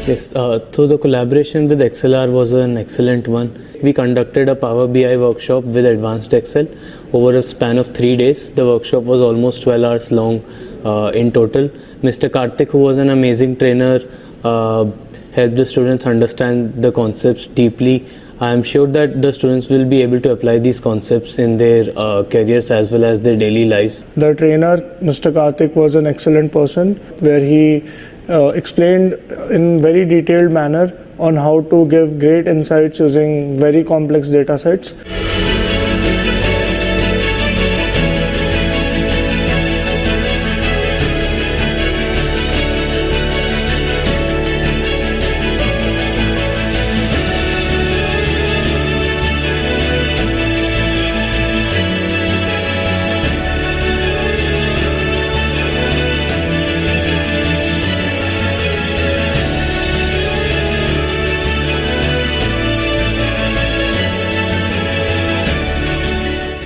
Yes, so the collaboration with XLR was an excellent one. We conducted a Power BI workshop with Advanced Excel over a span of 3 days. The workshop was almost 12 hours long in total. Mr. Karthik, who was an amazing trainer, helped the students understand the concepts deeply. I am sure that the students will be able to apply these concepts in their careers as well as their daily lives. The trainer, Mr. Karthik, was an excellent person where he explained in very detailed manner on how to give great insights using very complex data sets.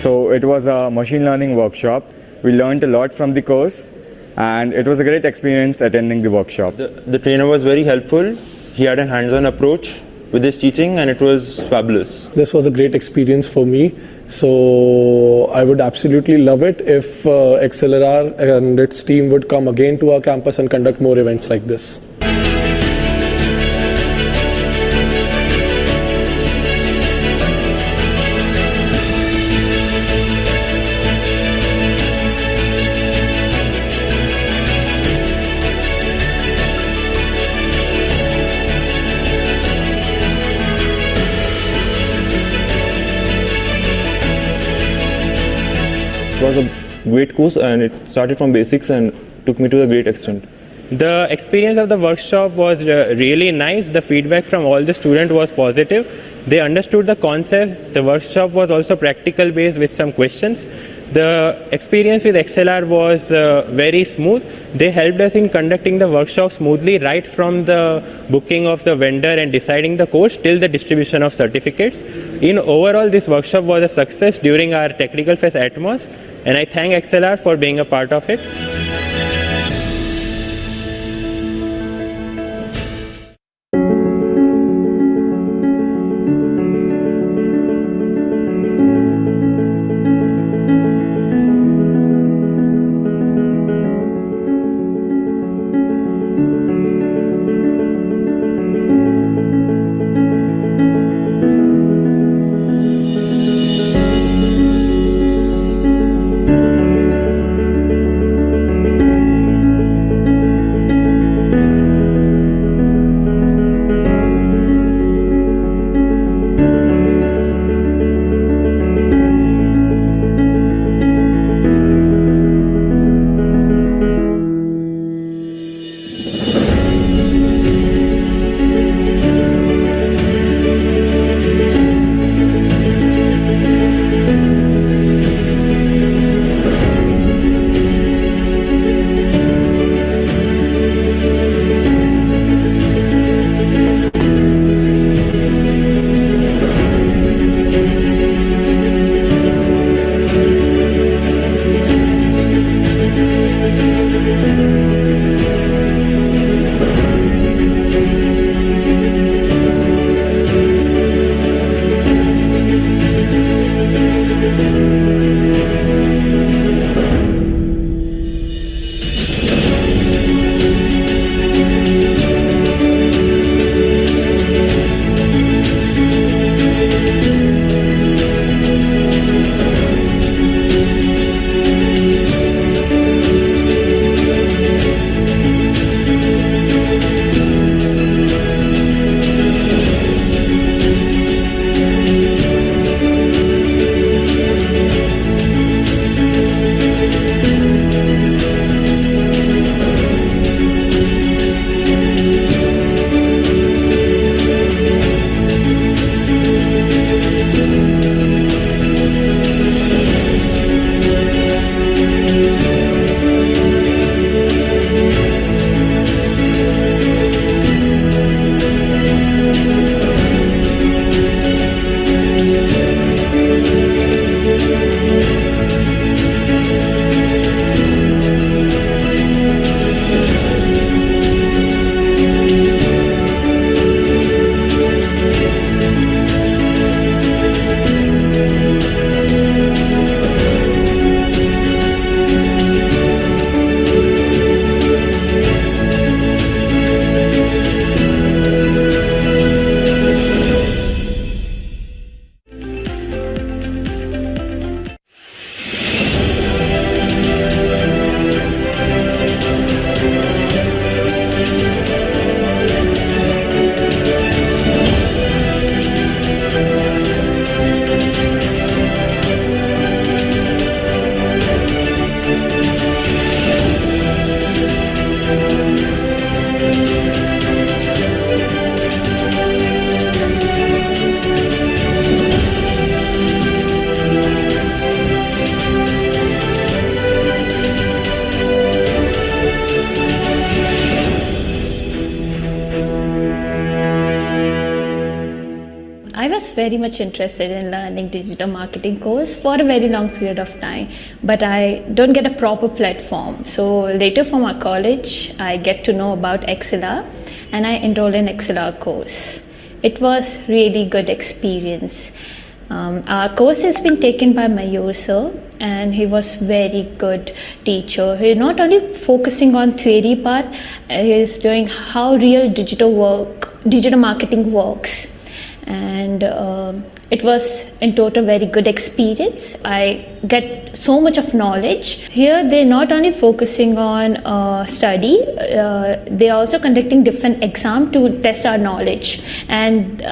So it was a machine learning workshop. We learned a lot from the course and it was a great experience attending the workshop. The trainer was very helpful. He had a hands-on approach with his teaching and it was fabulous. This was a great experience for me. So I would absolutely love it if XLR and its team would come again to our campus and conduct more events like this. It was a great course and it started from basics and took me to a great extent. The experience of the workshop was really nice. The feedback from all the students was positive. They understood the concept. The workshop was also practical based with some questions. The experience with XLR was very smooth. They helped us in conducting the workshop smoothly right from the booking of the vendor and deciding the course till the distribution of certificates. In overall, this workshop was a success during our Technical Fest Atmos, and I thank XLR for being a part of it. was very much interested in learning digital marketing course for a very long period of time, but I don't get a proper platform. So later from our college, I get to know about XLR and I enrolled in XLR course. It was really good experience. Our course has been taken by Mayur sir, and he was very good teacher. He not only focusing on theory part, he is doing how real digital marketing works, and it was in total very good experience. I get so much of knowledge here. They're not only focusing on study, they're also conducting different exam to test our knowledge, and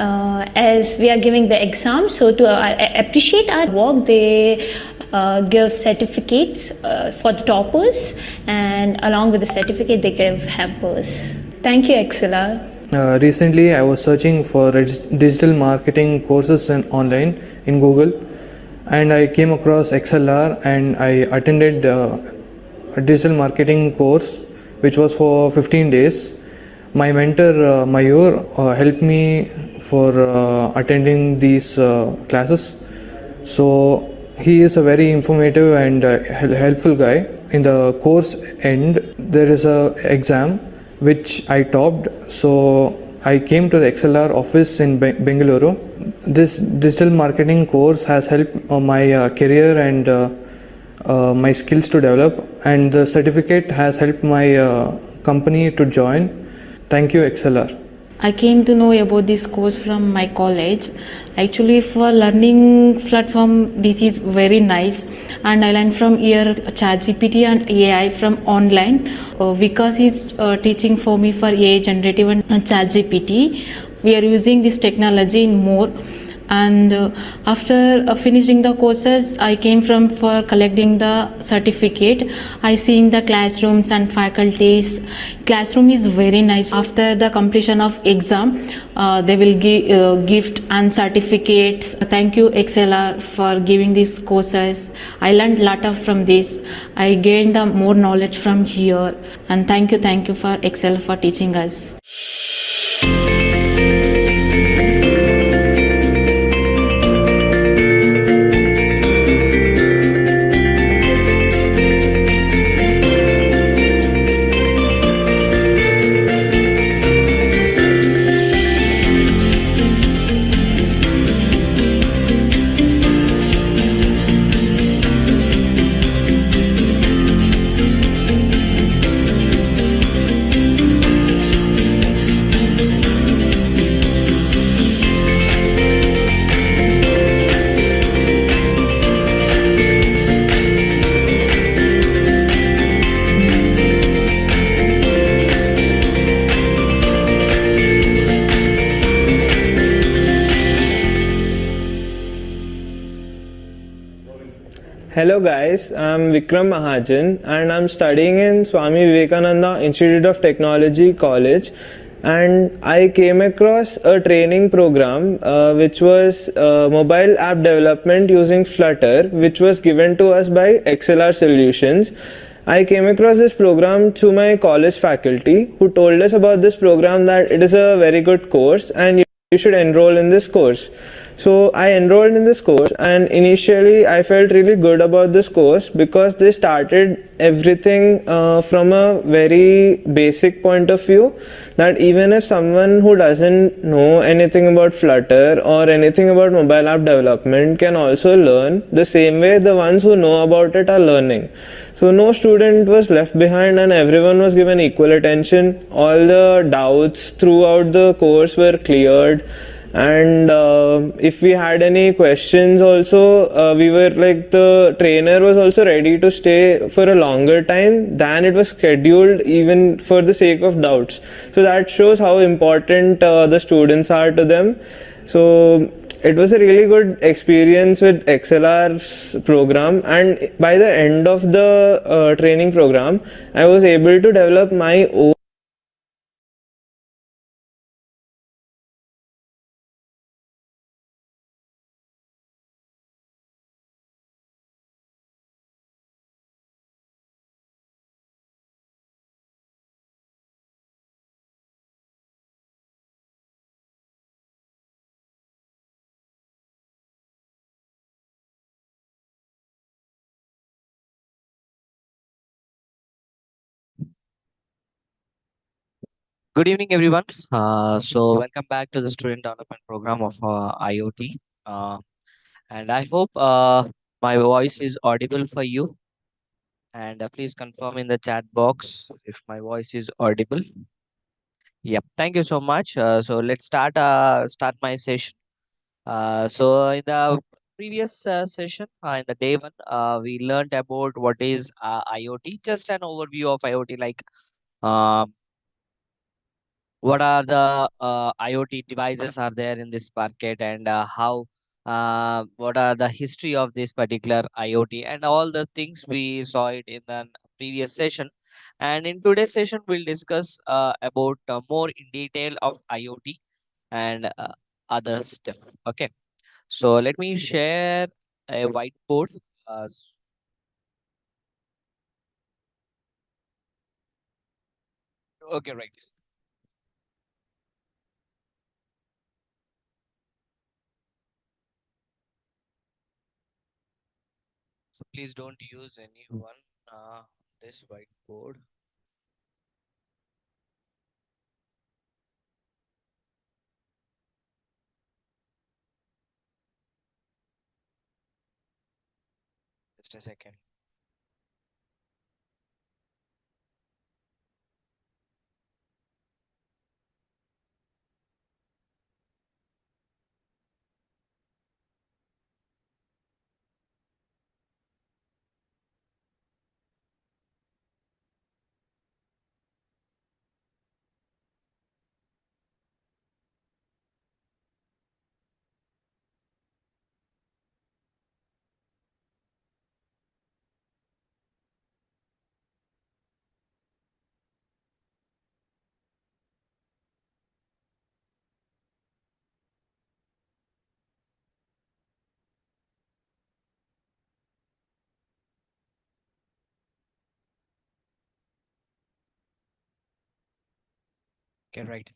as we are giving the exam, so to appreciate our work, they give certificates for the toppers, and along with the certificate they give hampers. Thank you, XLR. Recently, I was searching for digital marketing courses online in Google, and I came across XLR, and I attended a digital marketing course which was for 15 days. My mentor Mayur helped me for attending these classes. So he is a very informative and helpful guy. In the course end, there is a exam which I topped. So I came to the XLR office in Bengaluru. This digital marketing course has helped my career and my skills to develop, and the certificate has helped my company to join. Thank you, XLR. I came to know about this course from my college. Actually, for learning platform, this is very nice, and I learned from here ChatGPT and AI from online. Because he's teaching for me for AI generative and ChatGPT. We are using this technology in more. And after finishing the courses, I came from for collecting the certificate. I seen the classrooms and faculties. Classroom is very nice. After the completion of exam, they will give gift and certificates. Thank you, XLR, for giving these courses. I learned a lot of from this. I gained the more knowledge from here. And thank you for XLR for teaching us. Hello guys, I'm Vikram Mahajan and I'm studying in Swami Vivekananda Institute of Technology College, and I came across a training program which was mobile app development using Flutter, which was given to us by XLR Solutions. I came across this program through my college faculty, who told us about this program, that it is a very good course and you should enroll in this course. So I enrolled in this course, and initially I felt really good about this course because they started everything from a very basic point of view, that even if someone who doesn't know anything about Flutter or anything about mobile app development can also learn the same way the ones who know about it are learning. So no student was left behind and everyone was given equal attention. All the doubts throughout the course were cleared, and if we had any questions also, we were like, the trainer was also ready to stay for a longer time than it was scheduled, even for the sake of doubts. So that shows how important the students are to them. So it was a really good experience with XLR's program, and by the end of the training program, I was able to develop my own Good evening, everyone. Welcome back to the student development program of IoT. Uh, and I hope my voice is audible for you. And please confirm in the chat box if my voice is audible. Yep. Thank you so much. So let's start my session. So in the previous session, in the day one, we learned about what is IoT. Just an overview of IoT, like. um what are the IoT devices are there in this market, and how what are the history of this particular IoT, and all the things we saw it in the previous session. And in today's session we'll discuss about more in detail of IoT and other stuff. Okay, so let me share a whiteboard. Okay, right. So please don't use anyone this whiteboard. Just a second. Okay, right.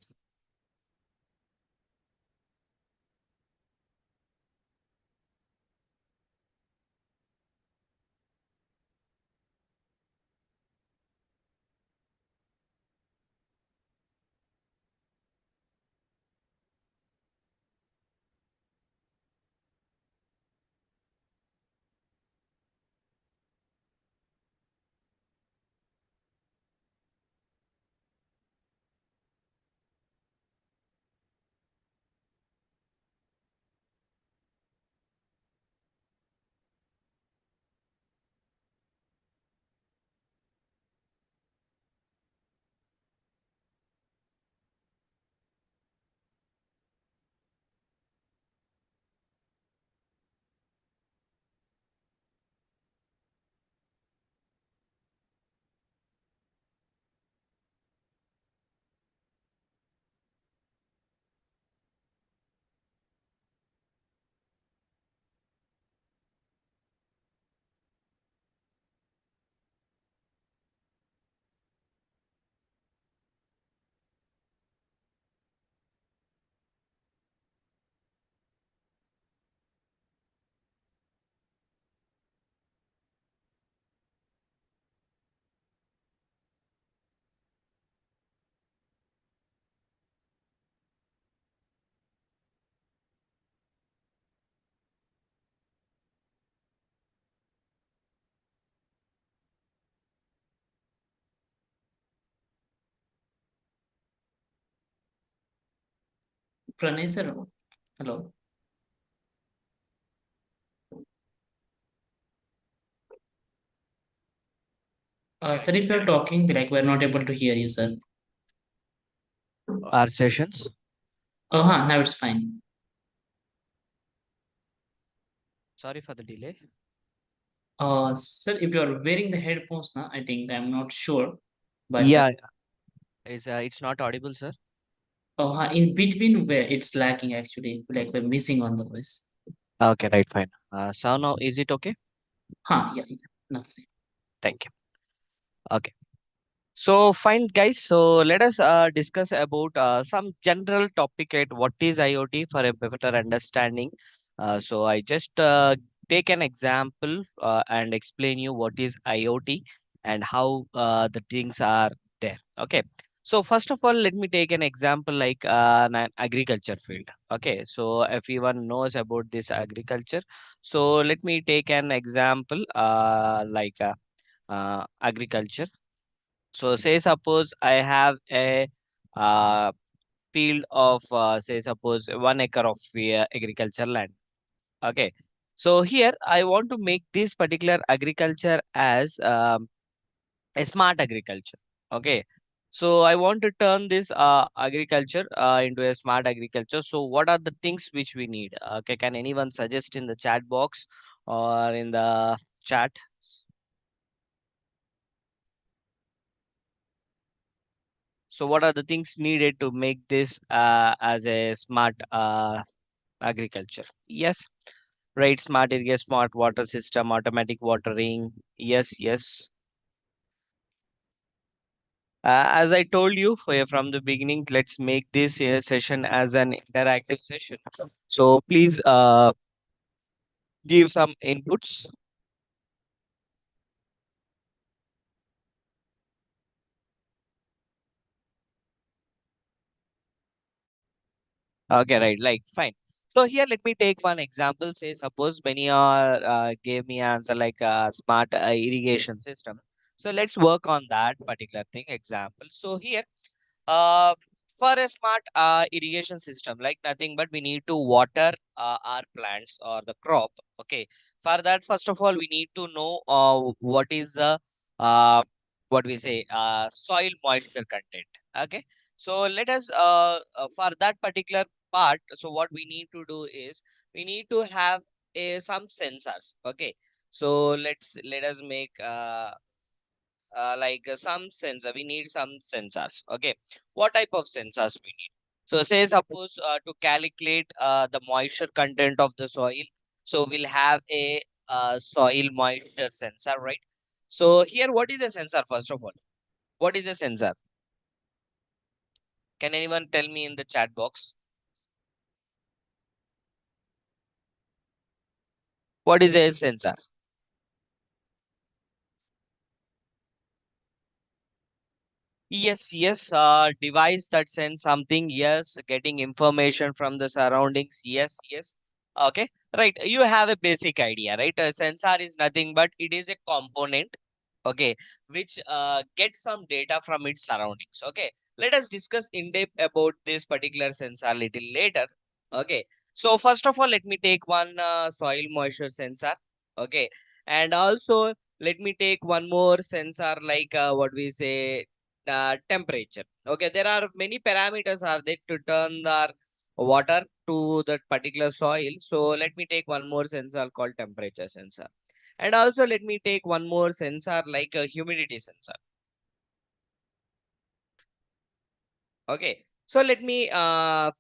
Pranay sir, hello. Sir, if you're talking, like we're not able to hear you, sir. Our sessions. Oh, huh, now it's fine. Sorry for the delay. Sir, if you're wearing the headphones now, I think I'm not sure, but Yeah, it's not audible, sir. in between where it's lacking actually, like we're missing on the voice. Okay, right, fine. So now is it okay? Yeah, no, fine. Thank you. Okay. So fine, guys. So let us discuss about some general topic at what is IoT for a better understanding. So I just take an example and explain you what is IoT and how the things are there. Okay. So first of all, let me take an example like an agriculture field. Okay, so everyone knows about this agriculture. So let me take an example like agriculture. So say suppose I have a uh, field of say suppose 1 acre of agriculture land. Okay, so here I want to make this particular agriculture as a smart agriculture. Okay, so I want to turn this agriculture into a smart agriculture. So what are the things which we need? Okay, can anyone suggest in the chat box or in the chat? So what are the things needed to make this as a smart agriculture? Yes, right. Smart irrigation, smart water system, automatic watering. Yes, yes. As I told you from the beginning, let's make this session as an interactive session. So please give some inputs. Okay, right. Like, fine. So here, let me take one example. Say, suppose many are gave me answer like smart irrigation system. So let's work on that particular thing example. So here, uh, for a smart irrigation system, like nothing but we need to water our plants or the crop. Okay. For that, first of all, we need to know what is the uh, what we say soil moisture content. Okay. So let us for that particular part. So what we need to do is we need to have some sensors. Okay. So let us make some sensor. We need some sensors. Okay, what type of sensors we need? So say suppose to calculate the moisture content of the soil, so we'll have a soil moisture sensor, right? So here, what is a sensor? First of all, what is a sensor? Can anyone tell me in the chat box? What is a sensor? Yes, yes, device that sends something. Yes, getting information from the surroundings. Yes, yes. Okay, right. You have a basic idea, right? A sensor is nothing but it is a component, okay, which gets some data from its surroundings. Okay, let us discuss in depth about this particular sensor a little later. Okay, so first of all, let me take one soil moisture sensor. Okay, and also let me take one more sensor like what we say temperature. Okay, there are many parameters are there to turn the water to that particular soil. So let me take one more sensor called temperature sensor. And also let me take one more sensor like a humidity sensor. Okay, so let me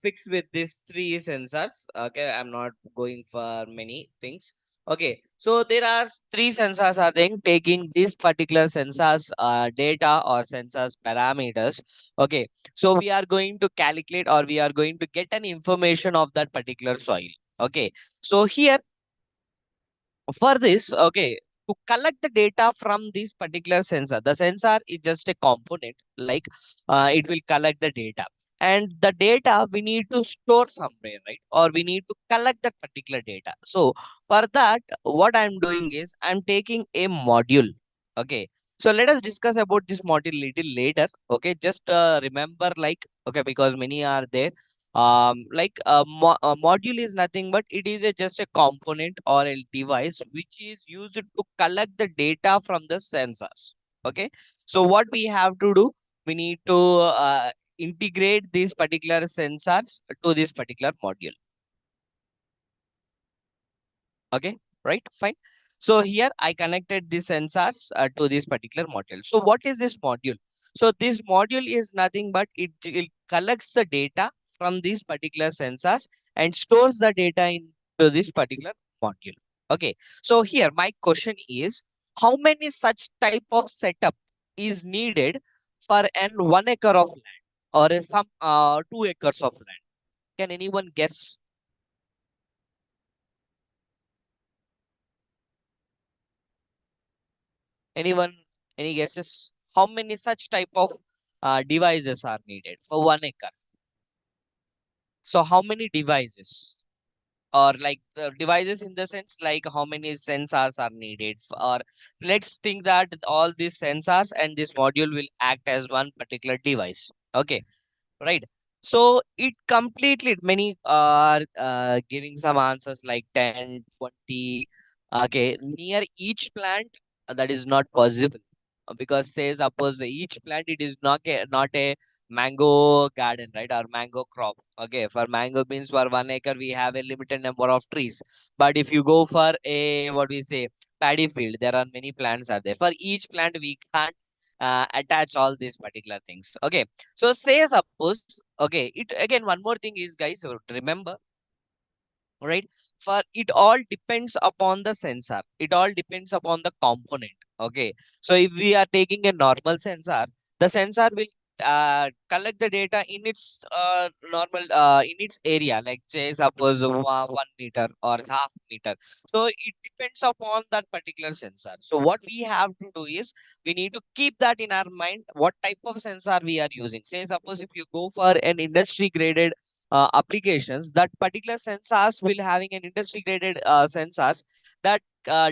fix with these three sensors. Okay, I'm not going for many things. Okay, so there are three sensors are then taking this particular sensors data or sensors parameters. Okay, so we are going to calculate or we are going to get an information of that particular soil. Okay, so here for this, okay, to collect the data from this particular sensor, the sensor is just a component, like it will collect the data. And the data we need to store somewhere, right? Or we need to collect that particular data. So for that, what I'm doing is I'm taking a module. Okay. So let us discuss about this module little later. Okay. Just remember, like, okay, because many are there like a module is nothing but it is just a component or a device which is used to collect the data from the sensors. Okay, so what we have to do, we need to integrate these particular sensors to this particular module. Okay, right, fine. So here I connected the sensors to this particular module. So what is this module? So this module is nothing but it collects the data from these particular sensors and stores the data into this particular module. Okay, so here my question is, how many such type of setup is needed for an 1 acre of land or some 2 acres of land? Can anyone guess? Anyone, any guesses? How many such type of devices are needed for 1 acre. So how many devices? Or like the devices in the sense like how many sensors are needed or let's think that all these sensors and this module will act as one particular device. Okay, right? So it completely many are giving some answers like 10, 20. Okay, near each plant that is not possible. Because say suppose each plant it is not a mango garden, right, or mango crop. Okay, for mango means for 1 acre we have a limited number of trees. But if you go for a what we say paddy field, there are many plants are there. For each plant we can't attach all these particular things. Okay, so say suppose, okay, it again one more thing is guys, so remember, right, for it all depends upon the sensor, it all depends upon the component. Okay, so if we are taking a normal sensor, the sensor will collect the data in its normal in its area, like say suppose 1 meter or half meter. So it depends upon that particular sensor. So what we have to do is we need to keep that in our mind, what type of sensor we are using. Say suppose if you go for an industry graded applications, that particular sensors will having an industry graded sensors, that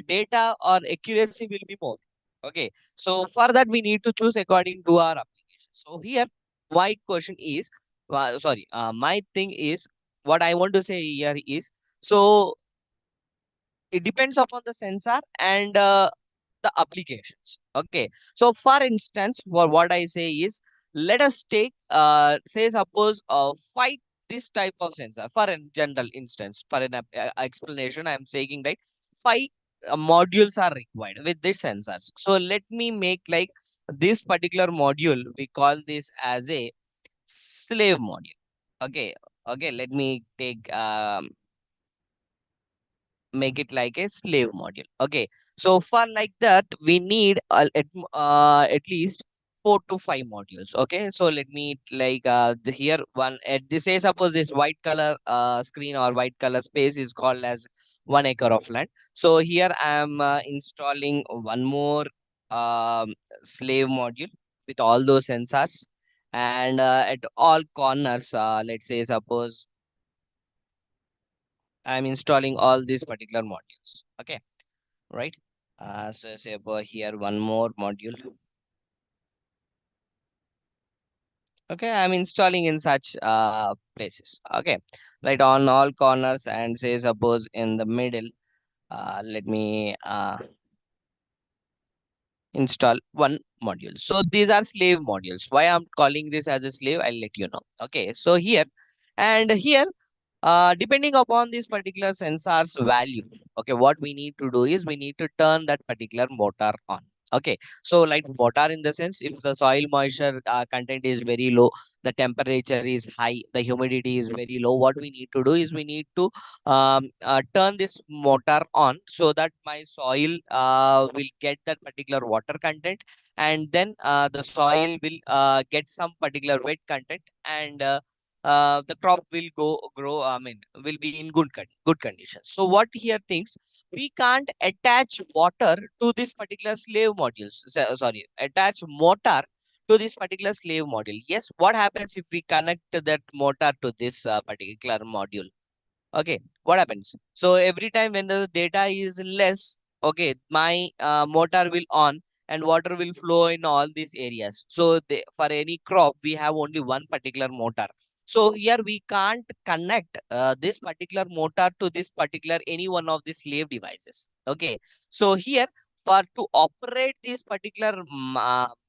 data or accuracy will be more. Okay, so for that we need to choose according to our application. So here my question is, my thing is, what I want to say here is, so it depends upon the sensor and the applications. Okay, so for instance, for what I say is, let us take say suppose five this type of sensor for a general instance, for an explanation I am saying, right, five modules are required with these sensors. So let me make like this particular module, we call this as a slave module. Okay, okay, let me take make it like a slave module. Okay, so for like that we need at least 4 to 5 modules. Okay, so let me like here one at this, say suppose this white color screen or white color space is called as 1 acre of land. So here I am installing one more slave module with all those sensors, and at all corners, let's say suppose I'm installing all these particular modules. Okay, right? So say over here one more module. Okay, I'm installing in such places. Okay, right on all corners, and say suppose in the middle. Let me install one module. So these are slave modules. Why I'm calling this as a slave, I'll let you know. Okay, so here and here, depending upon this particular sensor's value, okay, what we need to do is we need to turn that particular motor on. Okay, so like motor in the sense, if the soil moisture content is very low, the temperature is high, the humidity is very low, what we need to do is we need to turn this motor on so that my soil will get that particular water content, and then the soil will get some particular wet content, and the crop will grow, I mean, will be in good condition. So what here things, we can't attach water to this particular slave modules. Sorry, attach motor to this particular slave module. Yes, what happens if we connect that motor to this particular module? Okay, what happens? So every time when the data is less, okay, my motor will on and water will flow in all these areas. So for any crop we have only one particular motor. So here we can't connect this particular motor to this particular any one of the slave devices. Okay, so here for to operate this particular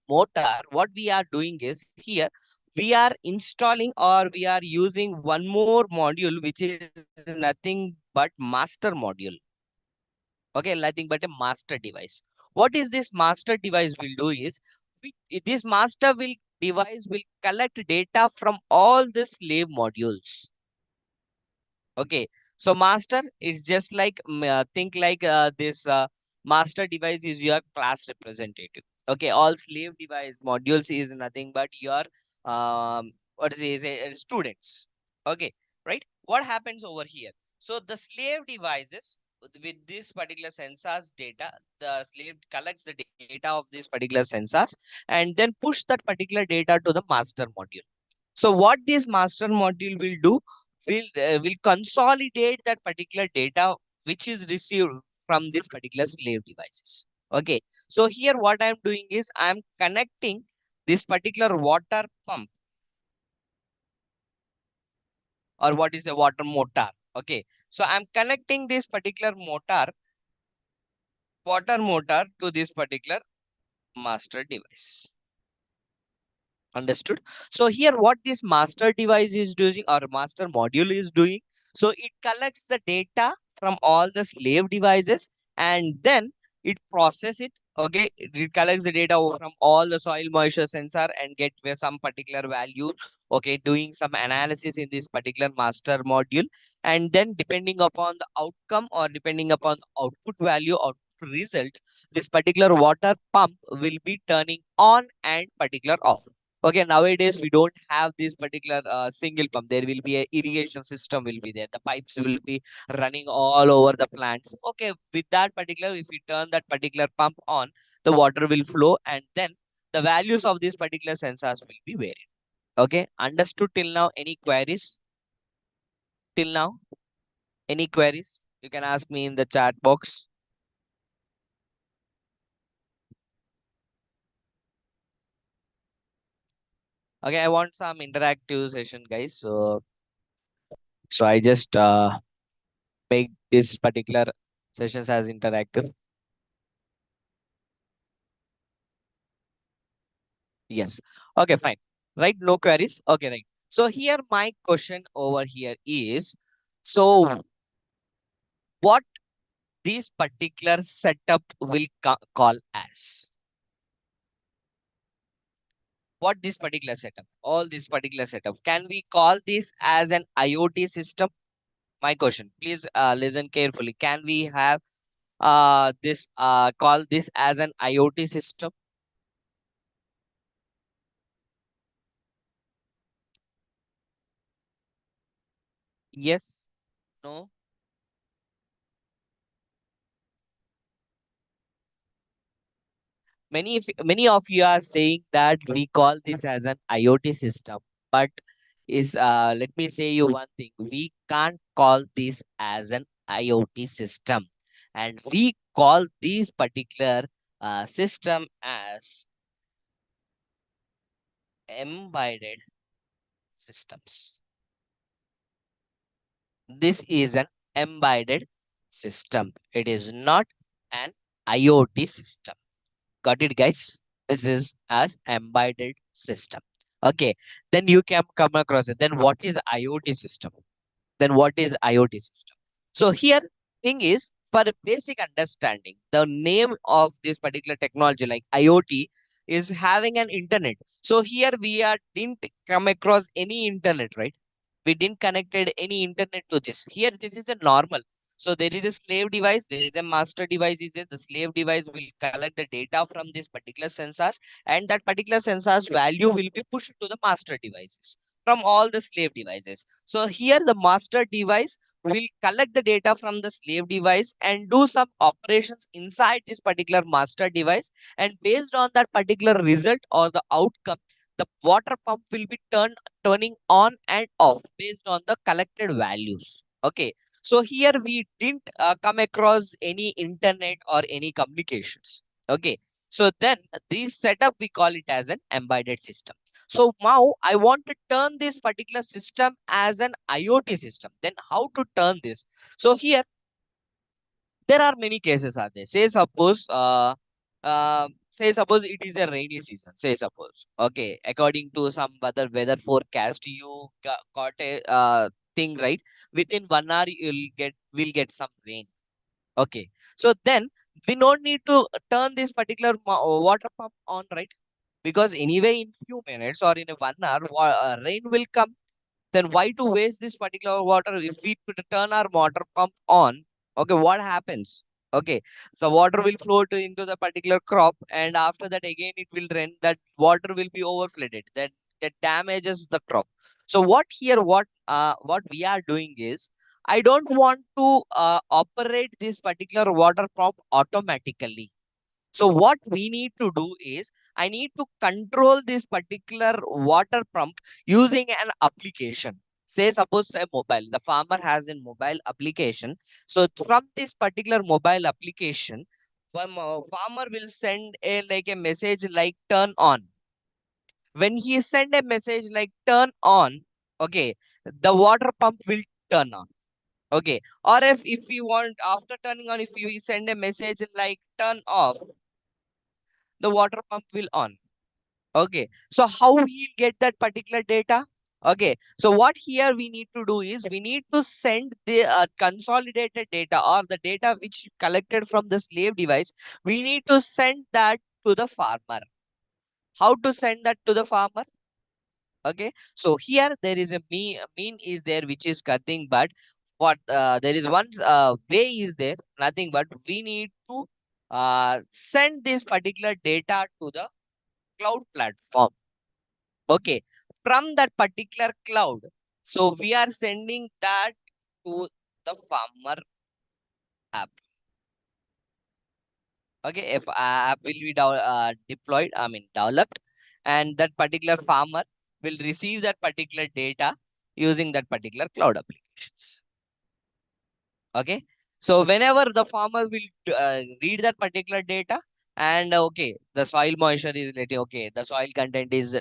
motor, what we are doing is here we are installing or we are using one more module, which is nothing but master module. Okay, nothing but a master device. What is this master device will do is, this master will device will collect data from all the slave modules. Okay, so master is just like think like this master device is your class representative. Okay, all slave device modules is nothing but your what is it, students. Okay, right? What happens over here? So the slave devices with this particular sensors data, the slave collects the data of this particular sensors and then push that particular data to the master module. So what this master module will do, will consolidate that particular data which is received from this particular slave devices. Okay, so here what I'm doing is I'm connecting this particular water pump, or what is a water motor. Okay, so I'm connecting this particular water motor to this particular master device. Understood? So here what this master device is doing, or master module is doing, so it collects the data from all the slave devices and then it process it. Okay, it collects the data from all the soil moisture sensor and get where some particular value. Okay, doing some analysis in this particular master module, and then depending upon the outcome or depending upon the output value or result, this particular water pump will be turning on and particular off. Okay, nowadays we don't have this particular single pump. There will be a irrigation system will be there. The pipes will be running all over the plants. Okay, with that particular, if we turn that particular pump on, the water will flow and then the values of these particular sensors will be varied. Okay, understood till now? Any queries till now? Any queries? You can ask me in the chat box. Okay, I want some interactive session, guys. So I just make this particular sessions as interactive. Yes. Okay, fine. Right, no queries. Okay, right. So here my question over here is, so what this particular setup will call as? What this particular setup? All this particular setup. Can we call this as an IoT system? My question. Please listen carefully. Can we have this call this as an IoT system? Yes, no. Many of you are saying that we call this as an IoT system, but is let me say you one thing. We can't call this as an IoT system, and we call these particular system as embedded systems. This is an embedded system. It is not an IoT system. Got it, guys? This is as embedded system. Okay. Then you can come across it. Then what is IoT system? Then what is IoT system? So here thing is, for a basic understanding, the name of this particular technology like IoT is having an internet. So here we are didn't come across any internet, right? We didn't connected any internet to this. Here this is a normal. So there is a slave device, there is a master device. Is it the slave device will collect the data from this particular sensors, and that particular sensors value will be pushed to the master devices from all the slave devices. So here the master device will collect the data from the slave device and do some operations inside this particular master device, and based on that particular result or the outcome, the water pump will be turning on and off based on the collected values. Okay, so here we didn't come across any internet or any communications. Okay, so then this setup we call it as an embedded system. So now I want to turn this particular system as an IoT system. Then how to turn this? So here there are many cases are there. Say suppose it is a rainy season. Say suppose, okay, according to some other weather forecast, you got a thing, right? Within 1 hour will get some rain. Okay, so then we don't need to turn this particular water pump on, right? Because anyway in few minutes or in a 1 hour rain will come. Then why to waste this particular water? If we put turn our water pump on, okay, what happens? Okay, so water will flow into the particular crop, and after that again it will rain. That water will be overflooded. That damages the crop. So what we are doing is I don't want to operate this particular water pump automatically. So what we need to do is, I need to control this particular water pump using an application. Say suppose a mobile, the farmer has a mobile application. So from this particular mobile application, farmer will send a like a message like turn on. When he send a message like turn on, okay, the water pump will turn on. Okay. Or if we want after turning on, if we send a message like turn off, the water pump will on. Okay. So how he'll get that particular data? Okay. So what here we need to do is, we need to send the consolidated data, or the data which collected from the slave device. We need to send that to the farmer. How to send that to the farmer? Okay. So here there is a mean is there, which is nothing but what there is one way is there, nothing but we need to send this particular data to the cloud platform. Okay. From that particular cloud, so we are sending that to the farmer app. Okay. If app will be deployed, I mean developed, and that particular farmer will receive that particular data using that particular cloud applications. Okay. So whenever the farmer will read that particular data, and okay, the soil moisture is letting, okay, the soil content is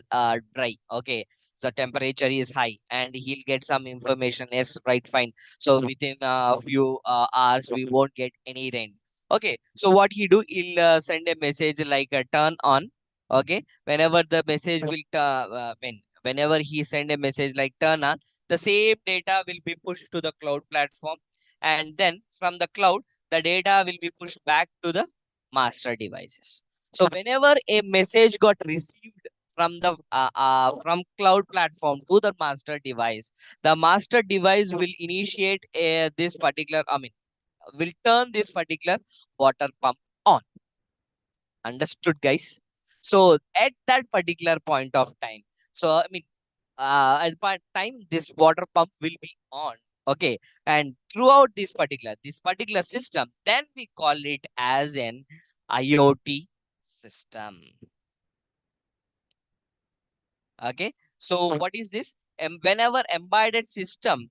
dry. Okay. The temperature is high, and he'll get some information. Yes, right, fine. So within a few hours, we won't get any rain. Okay. So what he do, he'll send a message like turn on. Okay. Whenever the message will, whenever he send a message like turn on, the same data will be pushed to the cloud platform, and then from the cloud the data will be pushed back to the master devices. So whenever a message got received from the from cloud platform to the master device, the master device will initiate this particular, I mean, will turn this particular water pump on. Understood, guys? So at that particular point of time, so I mean, at that time this water pump will be on. Okay. And throughout this particular system, then we call it as an IoT system. Okay. So what is this? Whenever embedded system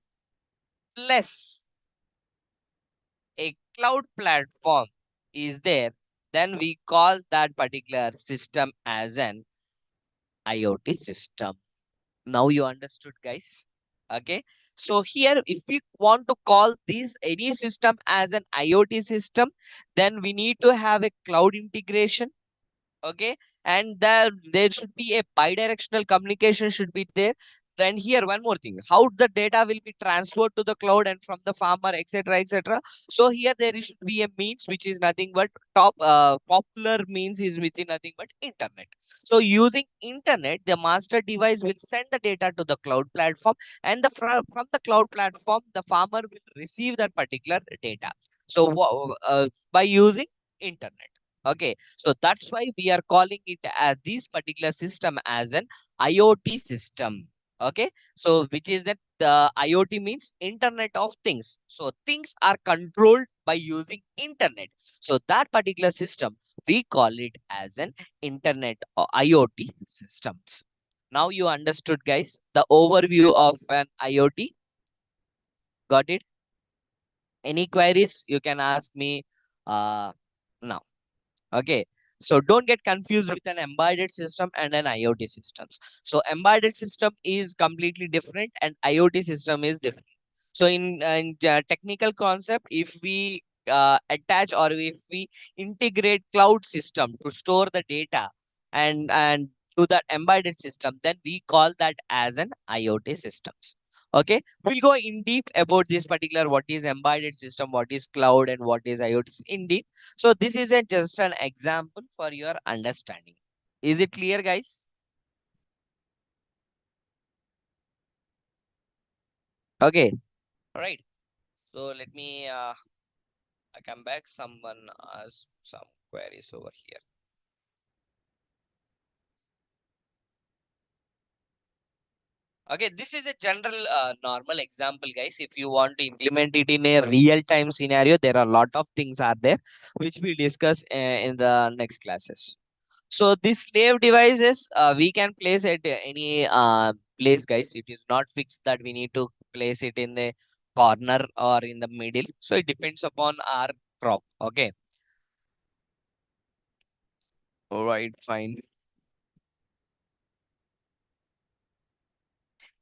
plus a cloud platform is there, then we call that particular system as an IoT system. Now you understood, guys. Okay. So here, if we want to call this any system as an IoT system, then we need to have a cloud integration. Okay. And there should be a bidirectional communication should be there. Then here one more thing, how the data will be transferred to the cloud and from the farmer, etc., etc. So here there should be a means which is nothing but top popular means is within nothing but internet. So using internet, the master device will send the data to the cloud platform, and from the cloud platform the farmer will receive that particular data. So by using internet. Okay. So that's why we are calling it as this particular system as an IoT system. Okay. So which is that the IoT means Internet of Things. So things are controlled by using internet. So that particular system, we call it as an Internet or IoT systems. Now you understood, guys, the overview of an IoT. Got it? Any queries you can ask me now. Okay. So don't get confused with an embedded system and an IoT systems. So embedded system is completely different and IoT system is different. So in technical concept, if we attach or if we integrate cloud system to store the data and to that embedded system, then we call that as an IoT systems. Okay, we'll go in deep about this particular what is embedded system, what is cloud, and what is IoT in deep. So this is just an example for your understanding. Is it clear, guys? Okay. All right. So let me I come back. Someone asked some queries over here. Okay, this is a general normal example, guys. If you want to implement it in a real time scenario, there are a lot of things are there which we discuss in the next classes. So these slave devices we can place at any place, guys. It is not fixed that we need to place it in the corner or in the middle. So it depends upon our crop. Okay. All right, fine.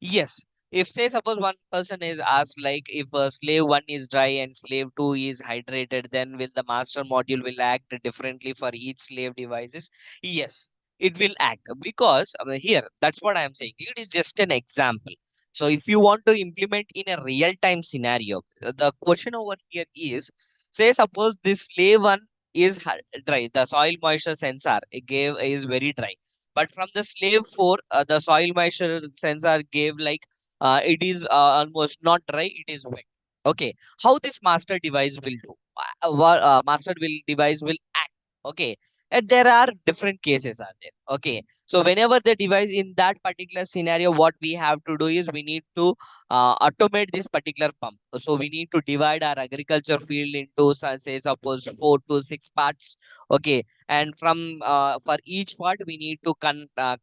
Yes. If say suppose one person is asked like if slave one is dry and slave two is hydrated, then will the master module will act differently for each slave devices? Yes, it will act because here that's what I am saying. It is just an example. So if you want to implement in a real time scenario, the question over here is say suppose this slave one is dry, the soil moisture sensor it gave is very dry, but from the slave 4 the soil moisture sensor gave like it is almost not dry, it is wet. Okay, how this master device will do? Master will device will act. Okay, and there are different cases are there. Okay, so whenever the device in that particular scenario, what we have to do is we need to automate this particular pump. So we need to divide our agriculture field into say suppose 4 to 6 parts. Okay, and from for each part we need to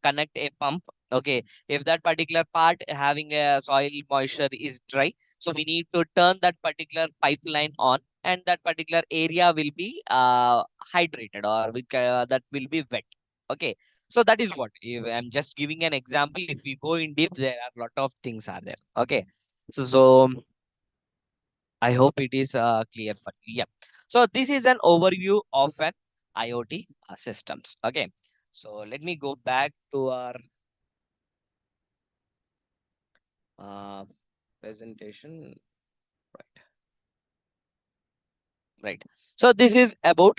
connect a pump. Okay, if that particular part having a soil moisture is dry, so we need to turn that particular pipeline on, and that particular area will be hydrated, or that will be wet. Okay, so that is what, if I'm just giving an example. If we go in deep, there are a lot of things are there. Okay, so I hope it is clear for you. Yeah, so this is an overview of an IoT systems. Okay, so let me go back to our uh, presentation. Right. Right. So this is about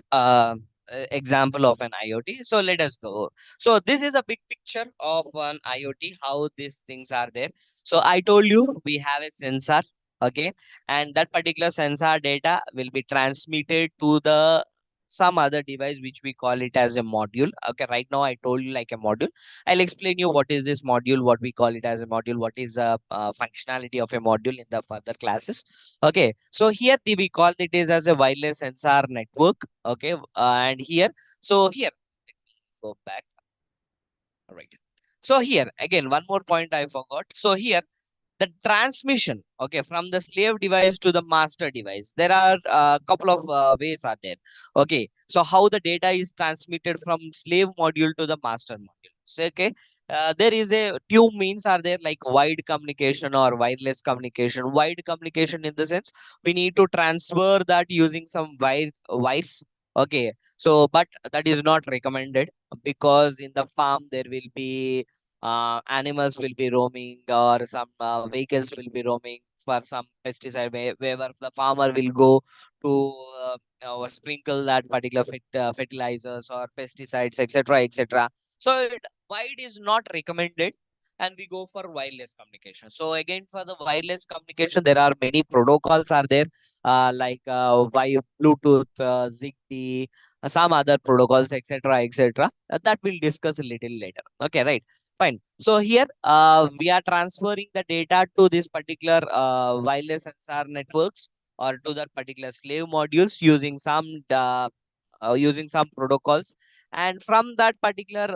example of an IoT. So let us go. So this is a big picture of an IoT, how these things are there. So I told you we have a sensor, okay, and that particular sensor data will be transmitted to the some other device which we call it as a module. Okay, right now I told you like a module. I'll explain you what is this module, what we call it as a module, what is the functionality of a module in the further classes. Okay, so here we call it is as a wireless sensor network. Okay, and here, so here, let me go back. All right. So here again, one more point I forgot. So here the transmission, okay, from the slave device to the master device, there are a couple of ways are there. Okay, so how the data is transmitted from slave module to the master module. So okay, there is a two means are there, like wide communication or wireless communication. Wide communication in the sense we need to transfer that using some wires. Okay, so but that is not recommended, because in the farm there will be animals will be roaming, or some vehicles will be roaming for some pesticide, wherever the farmer will go to sprinkle that particular fertilizers or pesticides, etc., etc. So wide is not recommended, and we go for wireless communication. So again, for the wireless communication, there are many protocols are there, like Bluetooth, Zigbee, some other protocols, etc., etc. That we'll discuss a little later. Okay, right. Fine. So here we are transferring the data to this particular wireless sensor networks, or to that particular slave modules using some protocols, and from that particular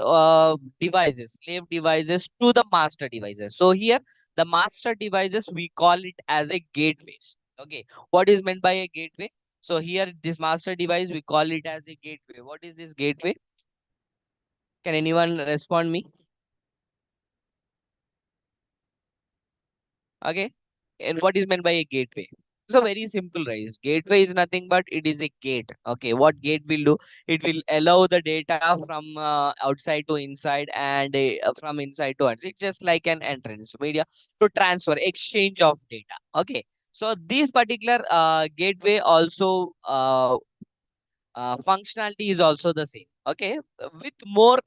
devices, slave devices to the master devices. So here the master devices we call it as a gateways. Okay, what is meant by a gateway? So here this master device we call it as a gateway. What is this gateway? Can anyone respond me? Okay. And what is meant by a gateway? So very simple, right? Gateway is nothing but it is a gate. Okay. What gate will do? It will allow the data from outside to inside, and from inside to outside. It's just like an entrance media to transfer, exchange of data. Okay. So this particular gateway also functionality is also the same. Okay, with more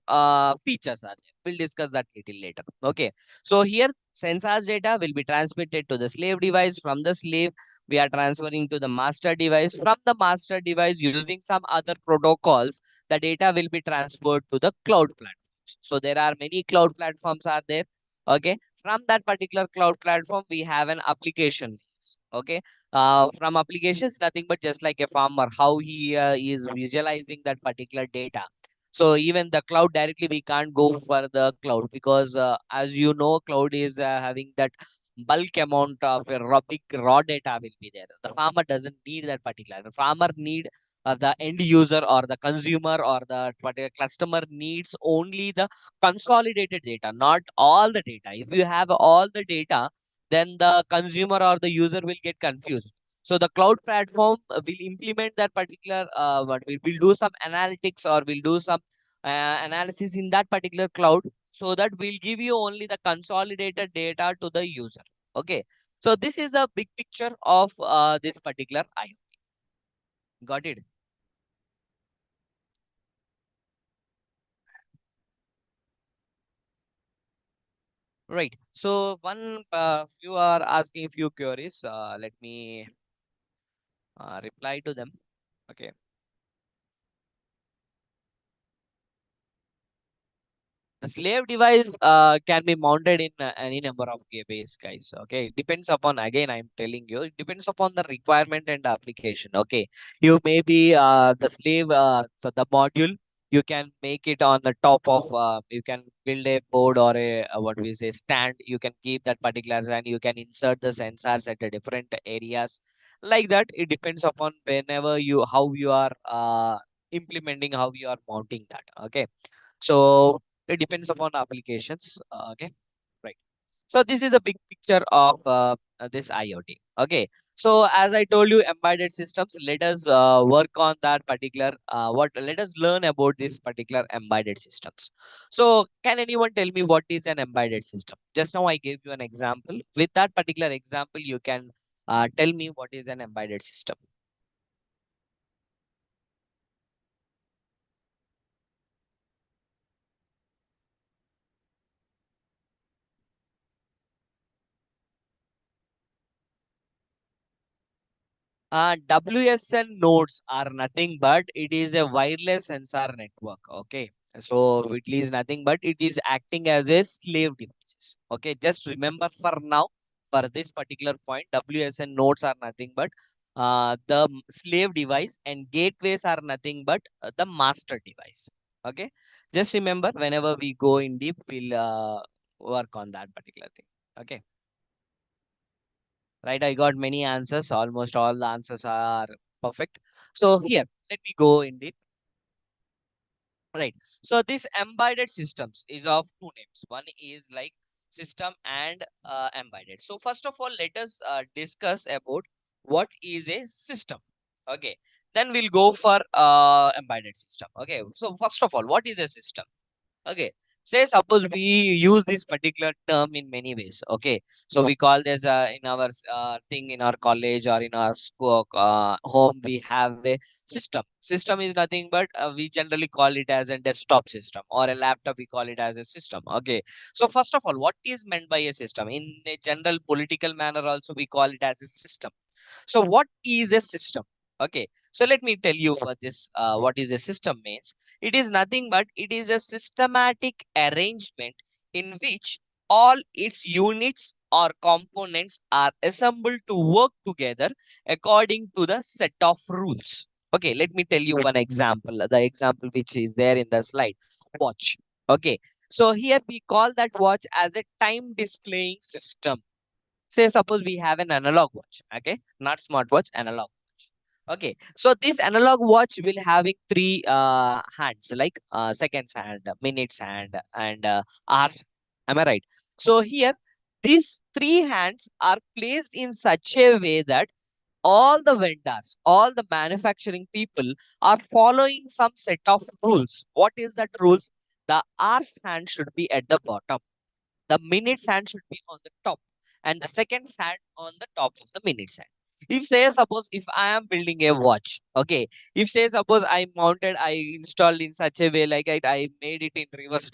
features are there. We'll discuss that little later. Okay, so here sensors data will be transmitted to the slave device. From the slave we are transferring to the master device. From the master device, using some other protocols, the data will be transferred to the cloud platforms. So there are many cloud platforms are there. Okay, from that particular cloud platform, we have an application. Okay. From applications, nothing but just like a farmer, how he is visualizing that particular data. So even the cloud directly, we can't go for the cloud because as you know, cloud is having that bulk amount of big raw data will be there. The farmer doesn't need that particular. The farmer need the end user or the consumer or the particular customer needs only the consolidated data, not all the data. If you have all the data, then the consumer or the user will get confused. So the cloud platform will implement that particular, what will do some analytics or will do some analysis in that particular cloud, so that will give you only the consolidated data to the user. Okay. So this is a big picture of this particular IoT. Got it? Right. So one, you are asking a few queries. Let me reply to them. Okay. The slave device can be mounted in any number of ways, guys. Okay, it depends upon, again, I'm telling you, it depends upon the requirement and the application. Okay, you may be the slave, so the module you can make it on the top of. You can build a board or a what we say stand. You can keep that particular and you can insert the sensors at the different areas. Like that, it depends upon whenever you how you are implementing, how you are mounting that. Okay. So it depends upon applications. Okay, right. So this is a big picture of this IoT. Okay. So as I told you, embedded systems. Let us work on that particular. What? Let us learn about this particular embedded systems. So can anyone tell me what is an embedded system? Just now I gave you an example. With that particular example, you can tell me what is an embedded system. WSN nodes are nothing but it is a wireless sensor network. Okay. So it is nothing but it is acting as a slave devices. Okay. Just remember for now, for this particular point, WSN nodes are nothing but the slave device and gateways are nothing but the master device. Okay. Just remember whenever we go in deep, we'll work on that particular thing. Okay. Right, I got many answers. Almost all the answers are perfect. So here, let me go in deep. Right. So this embedded systems is of two names. One is like system and embedded. So first of all, let us discuss about what is a system. Okay. Then we'll go for embedded system. Okay. So first of all, what is a system? Okay. Say suppose we use this particular term in many ways. Okay. So we call this in our thing in our college or in our school, home, we have a system. System is nothing but we generally call it as a desktop system or a laptop. We call it as a system. Okay. So first of all, what is meant by a system? In a general political manner also, we call it as a system. So what is a system? Okay. So let me tell you what this what is a system means. It is nothing but it is a systematic arrangement in which all its units or components are assembled to work together according to the set of rules. Okay, let me tell you one example. The example which is there in the slide. Watch. Okay. So here we call that watch as a time displaying system. Say suppose we have an analog watch. Okay, not smartwatch, analog watch. Okay, so this analog watch will having three hands, like seconds hand, minutes hand, and hours. Am I right? So here these three hands are placed in such a way that all the vendors, all the manufacturing people are following some set of rules. What is that rules? The hours hand should be at the bottom, the minutes hand should be on the top, and the seconds hand on the top of the minutes hand. If say suppose if I am building a watch, okay, if say suppose I installed in such a way like I made it in reverse.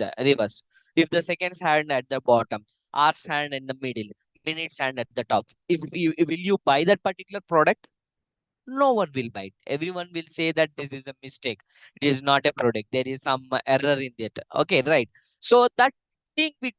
If the seconds hand at the bottom, hours hand in the middle, minutes hand at the top, if you will you buy that particular product? No one will buy it. Everyone will say that this is a mistake. It is not a product. There is some error in it. Okay, right. So that thing we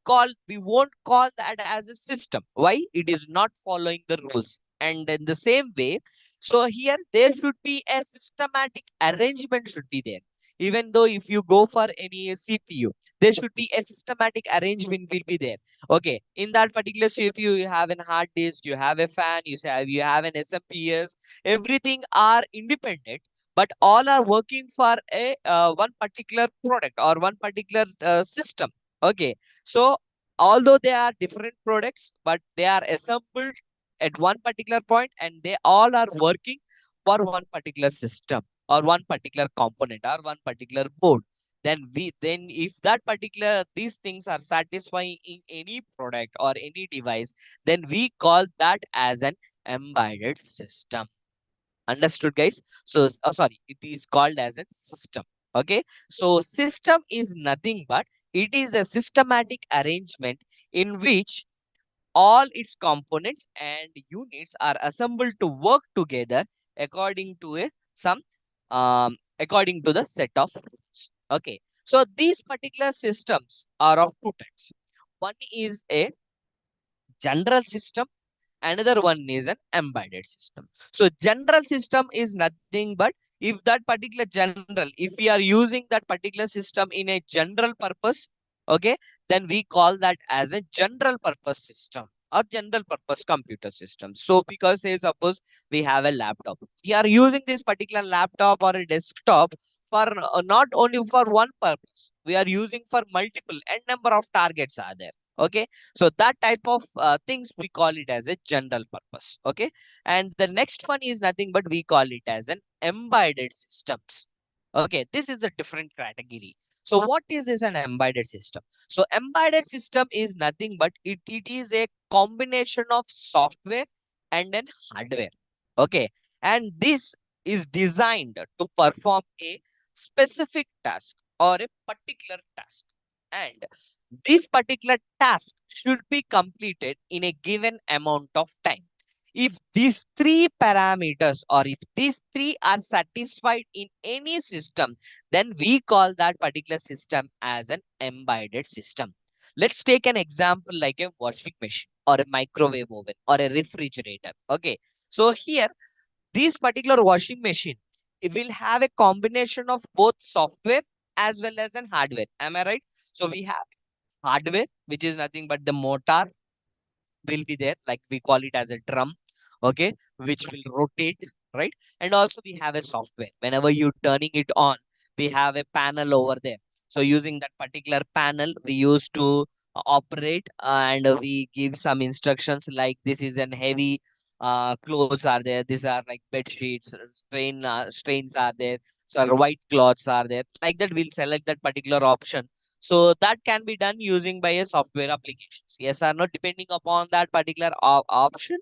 won't call that as a system. Why? It is not following the rules. And in the same way, so here there should be a systematic arrangement should be there. Even though if you go for any CPU, there should be a systematic arrangement will be there. Okay, in that particular CPU, you have a hard disk, you have a fan, you have an SMPS, everything are independent, but all are working for a one particular product or one particular system. Okay, so although they are different products, but they are assembled at one particular point and they all are working for one particular system or one particular component or one particular board. Then if that particular these things are satisfying in any product or any device, then we call that as an embedded system. Understood, guys? So sorry, it is called as a system. Okay, so system is nothing but it is a systematic arrangement in which all its components and units are assembled to work together according to a some according to the set of rules. Okay, so these particular systems are of two types. One is a general system, another one is an embedded system. So general system is nothing but if that particular general, if we are using that particular system in a general purpose, okay, then we call that as a general purpose system or general purpose computer system. So because say suppose we have a laptop, we are using this particular laptop or a desktop for not only for one purpose, we are using for multiple and number of targets are there. Okay, so that type of things we call it as a general purpose. Okay, and the next one is nothing but we call it as an embedded systems. Okay, this is a different category. So what is this an embedded system? So embedded system is nothing but it is a combination of software and then hardware. Okay, and this is designed to perform a specific task or a particular task. And this particular task should be completed in a given amount of time. If these three parameters or if these three are satisfied in any system, then we call that particular system as an embedded system. Let's take an example like a washing machine or a microwave oven or a refrigerator. Okay, so here this particular washing machine, it will have a combination of both software as well as an hardware. Am I right? So we have hardware, which is nothing but the motor will be there, like we call it as a drum, okay, which will rotate, right? And also we have a software. Whenever you turning it on, we have a panel over there. So using that particular panel, we used to operate and we give some instructions like this is an heavy clothes are there. These are like bed sheets, strains are there. So white cloths are there. Like that, we'll select that particular option, so that can be done using by a software applications. Yes or no, depending upon that particular option,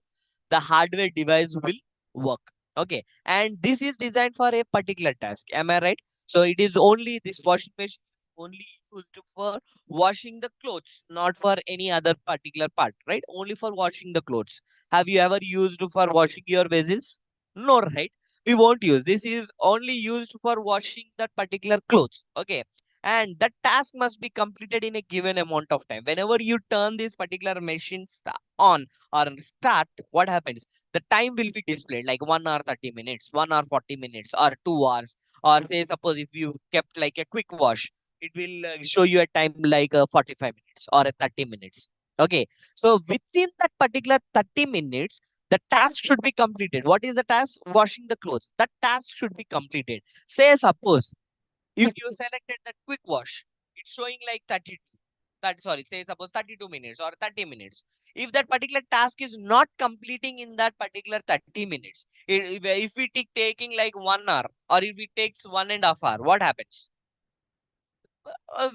the hardware device will work. Okay. And this is designed for a particular task. Am I right? So it is only this washing machine only used for washing the clothes, not for any other particular part, right? Only for washing the clothes. Have you ever used for washing your vessels? No, right? We won't use. This is only used for washing that particular clothes. Okay, and that task must be completed in a given amount of time. Whenever you turn this particular machine on or start, what happens? The time will be displayed like 1 hour 30 minutes, 1 hour 40 minutes, or 2 hours, or say suppose if you kept like a quick wash, it will show you a time like 45 minutes or a 30 minutes. Okay, so within that particular 30 minutes, the task should be completed. What is the task? Washing the clothes. That task should be completed. Say suppose if you selected that quick wash, it's showing like 32. That sorry, say suppose 32 minutes or 30 minutes. If that particular task is not completing in that particular 30 minutes, if we take taking like 1 hour or if it takes 1.5 hours, what happens?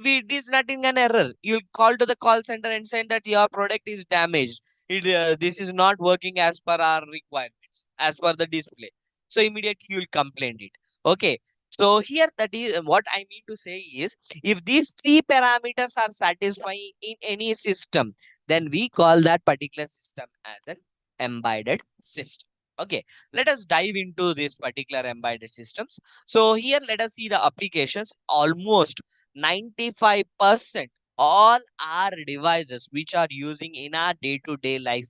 It is not in an error. You'll call to the call center and say that your product is damaged. This is not working as per our requirements, as per the display. So immediately you'll complain it. Okay. So here that is what I mean to say is if these three parameters are satisfying in any system, then we call that particular system as an embedded system. Okay, let us dive into this particular embedded systems. So here let us see the applications. Almost 95% all our devices which are using in our day-to-day life,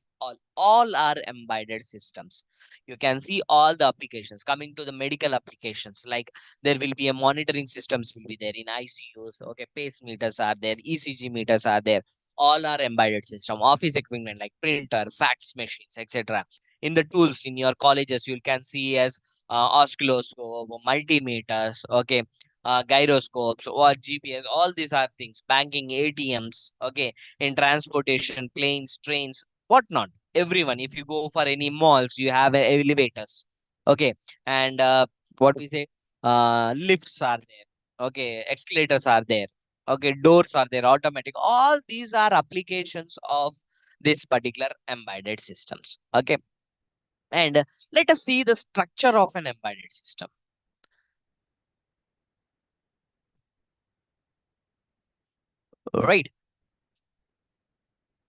all are embedded systems. You can see all the applications coming to the medical applications, like there will be a monitoring systems will be there in ICUs. Okay, pacemeters are there, ECG meters are there. All are embedded system. Office equipment like printer, fax machines, etc. In the tools in your colleges, you can see as oscilloscope, multimeters. Okay, gyroscopes or GPS, all these are things, banking, ATMs, okay, in transportation, planes, trains, whatnot. Everyone, if you go for any malls, you have elevators, okay, and what we say, lifts are there, okay, escalators are there, okay, doors are there, automatic. All these are applications of this particular embedded systems, okay. And let us see the structure of an embedded system. Right.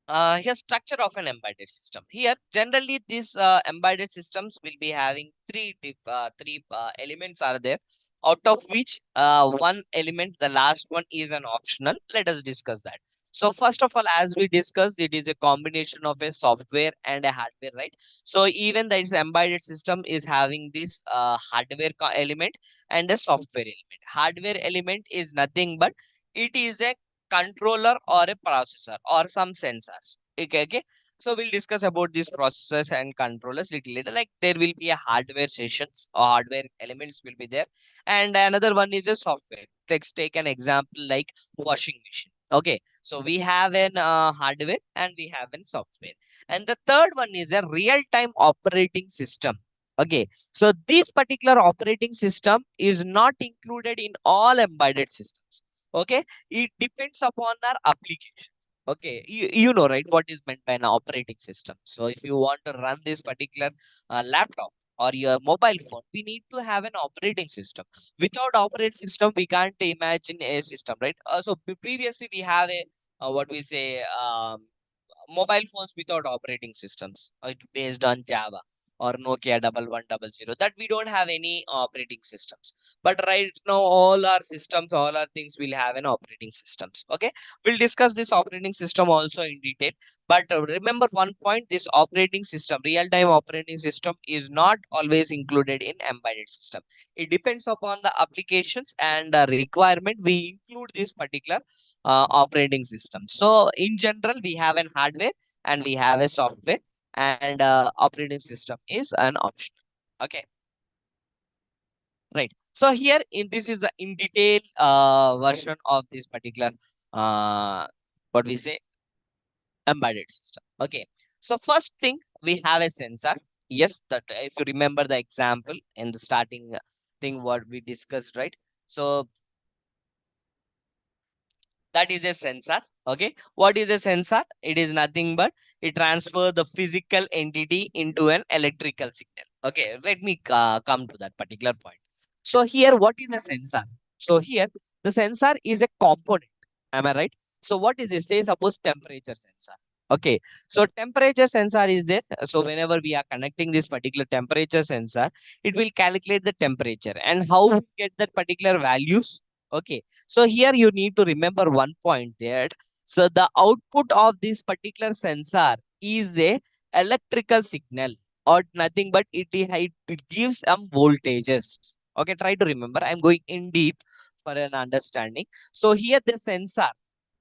Here, structure of an embedded system. Here, generally, these embedded systems will be having three elements are there, out of which one element, the last one, is an optional. Let us discuss that. So, first of all, as we discussed, it is a combination of a software and a hardware, right? So, even this embedded system is having this hardware element and a software element. Hardware element is nothing but it is a controller or a processor or some sensors. Okay, okay. So we'll discuss about these processors and controllers little later. Like there will be a hardware sessions or hardware elements will be there, and another one is a software. Let's take an example like washing machine. Okay, so we have an hardware and we have an software, and the third one is a real-time operating system. Okay, so this particular operating system is not included in all embedded systems. Okay, it depends upon our application. Okay, you know, right, what is meant by an operating system. So if you want to run this particular laptop or your mobile phone, we need to have an operating system. Without operating system, we can't imagine a system, right? So previously we have a what we say, mobile phones without operating systems, based on Java or Nokia 1100, that we don't have any operating systems. But right now, all our systems, all our things will have an operating systems. Okay, we'll discuss this operating system also in detail. But remember one point: this operating system, real-time operating system, is not always included in embedded system. It depends upon the applications and requirement. We include this particular operating system. So in general, we have an hardware and we have a software, and operating system is an option. Okay, right. So here in this is a in detail version of this particular what we say, embedded system. Okay, so first thing, we have a sensor. Yes, that if you remember the example in the starting thing what we discussed, right? So that is a sensor. Okay, what is a sensor? It is nothing but it transfer the physical entity into an electrical signal. Okay, let me come to that particular point. So here, what is a sensor? So here, the sensor is a component. Am I right? So what is it? Say suppose temperature sensor. Okay, so temperature sensor is there. So whenever we are connecting this particular temperature sensor, it will calculate the temperature and how we get that particular values. Okay, so here you need to remember one point there. So the output of this particular sensor is a electrical signal or nothing but it gives some voltages. Okay, try to remember. I'm going in deep for an understanding. So here the sensor.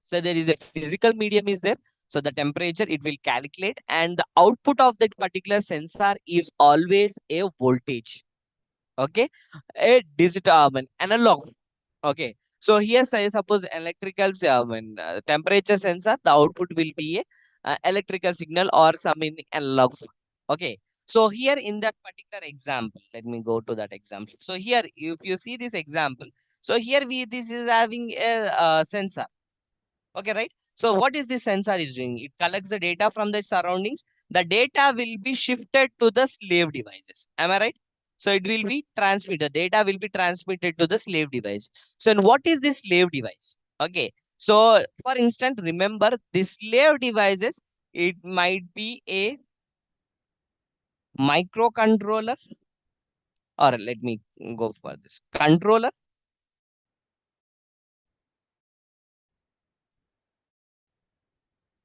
So there is a physical medium is there. So the temperature it will calculate, and the output of that particular sensor is always a voltage. Okay, a digital analog. Okay, so here say suppose electrical temperature sensor, the output will be a electrical signal or some in analog. Okay, so here in that particular example, let me go to that example. So here, if you see this example, so here this is having a sensor. Okay, right? So what is this sensor is doing? It collects the data from the surroundings. The data will be shifted to the slave devices. Am I right? So it will be transmitted. Data will be transmitted to the slave device. So and what is this slave device? Okay. So for instance, remember this slave devices, it might be a microcontroller, or let me go for this controller.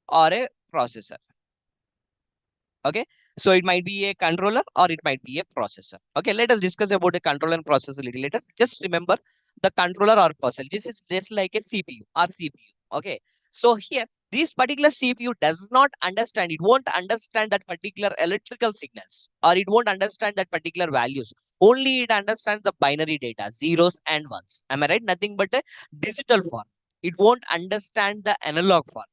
or a processor. Okay, so it might be a controller or it might be a processor. Okay, let us discuss about the controller and processor a little later. Just remember the controller or processor. This is just like a CPU or CPU. Okay, so here this particular CPU does not understand, it won't understand that particular electrical signals, or it won't understand that particular values. Only it understands the binary data, zeros and ones. Am I right? Nothing but a digital form. It won't understand the analog form.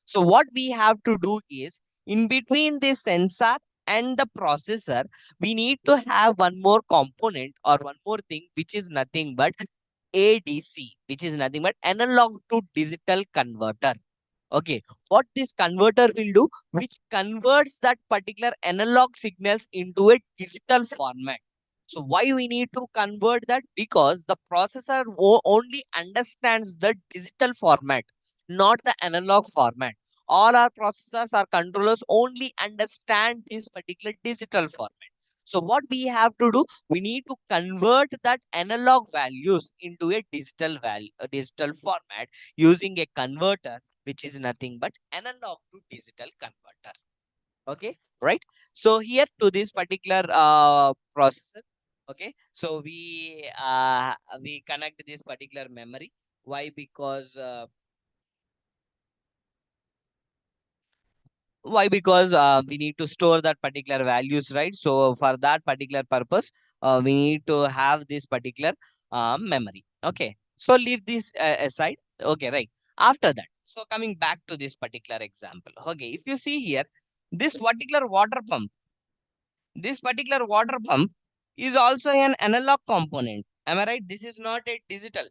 So what we have to do is, in between the sensor and the processor, we need to have one more component or one more thing, which is nothing but ADC, which is nothing but analog to digital converter. Okay, what this converter will do, which converts that particular analog signals into a digital format. So why we need to convert that? Because the processor only understands the digital format, not the analog format. All our processors, our controllers only understand this particular digital format. So what we have to do, we need to convert that analog values into a digital value, a digital format using a converter, which is nothing but analog to digital converter. Okay, right? So here to this particular processor, okay, so we connect this particular memory. Why? Because we need to store that particular values, right? So for that particular purpose, we need to have this particular memory. Okay, so leave this aside. Okay, right? After that, so coming back to this particular example, okay, if you see here, this particular water pump, is also an analog component. Am I right? This is not a digital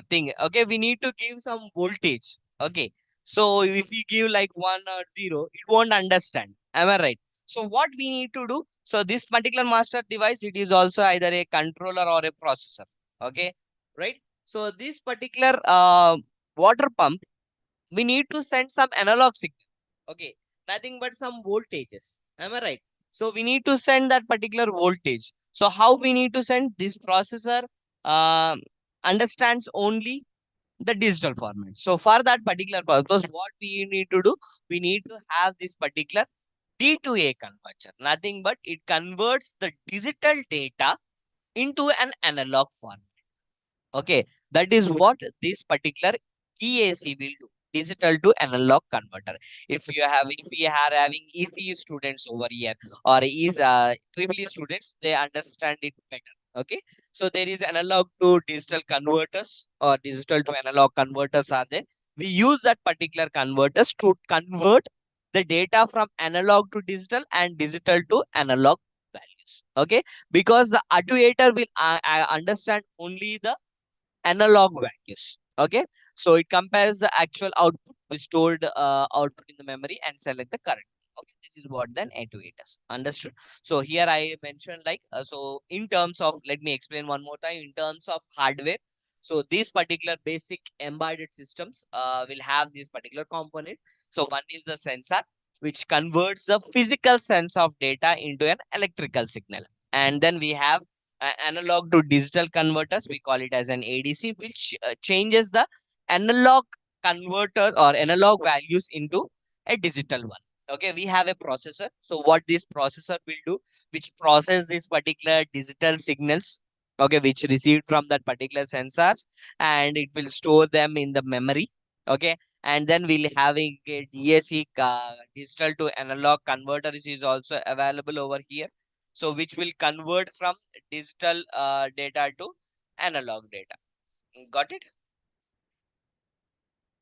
thing. Okay, we need to give some voltage. Okay, so if we give like 1 or 0, it won't understand. Am I right? So what we need to do, so this particular master device, it is also either a controller or a processor. Okay, right? So this particular water pump, we need to send some analog signal. Okay, nothing but some voltages. Am I right? So we need to send that particular voltage. So how we need to send? This processor um understands only the digital format. So for that particular purpose, what we need to do, we need to have this particular D2A converter. Nothing but it converts the digital data into an analog format. Okay, that is what this particular EAC will do. Digital to analog converter. If we are having ECE students over here, or is triple E students, they understand it better. Okay, so there is analog to digital converters, or digital to analog converters are there. We use that particular converters to convert the data from analog to digital and digital to analog values. Okay, because the actuator will understand only the analog values. Okay, so it compares the actual output with stored output in the memory and select the current. Okay, this is what then A2A does. Understood? So here I mentioned like, so in terms of, let me explain one more time, in terms of hardware. So these particular basic embedded systems will have this particular component. So one is the sensor, which converts the physical sense of data into an electrical signal. And then we have analog to digital converters, we call it as an ADC, which changes the analog converter or analog values into a digital one. Okay, we have a processor. So what this processor will do, which process this particular digital signals, okay, which received from that particular sensors, and it will store them in the memory. Okay, and then we'll having a DAC, digital to analog converters, is also available over here. So which will convert from digital data to analog data. Got it?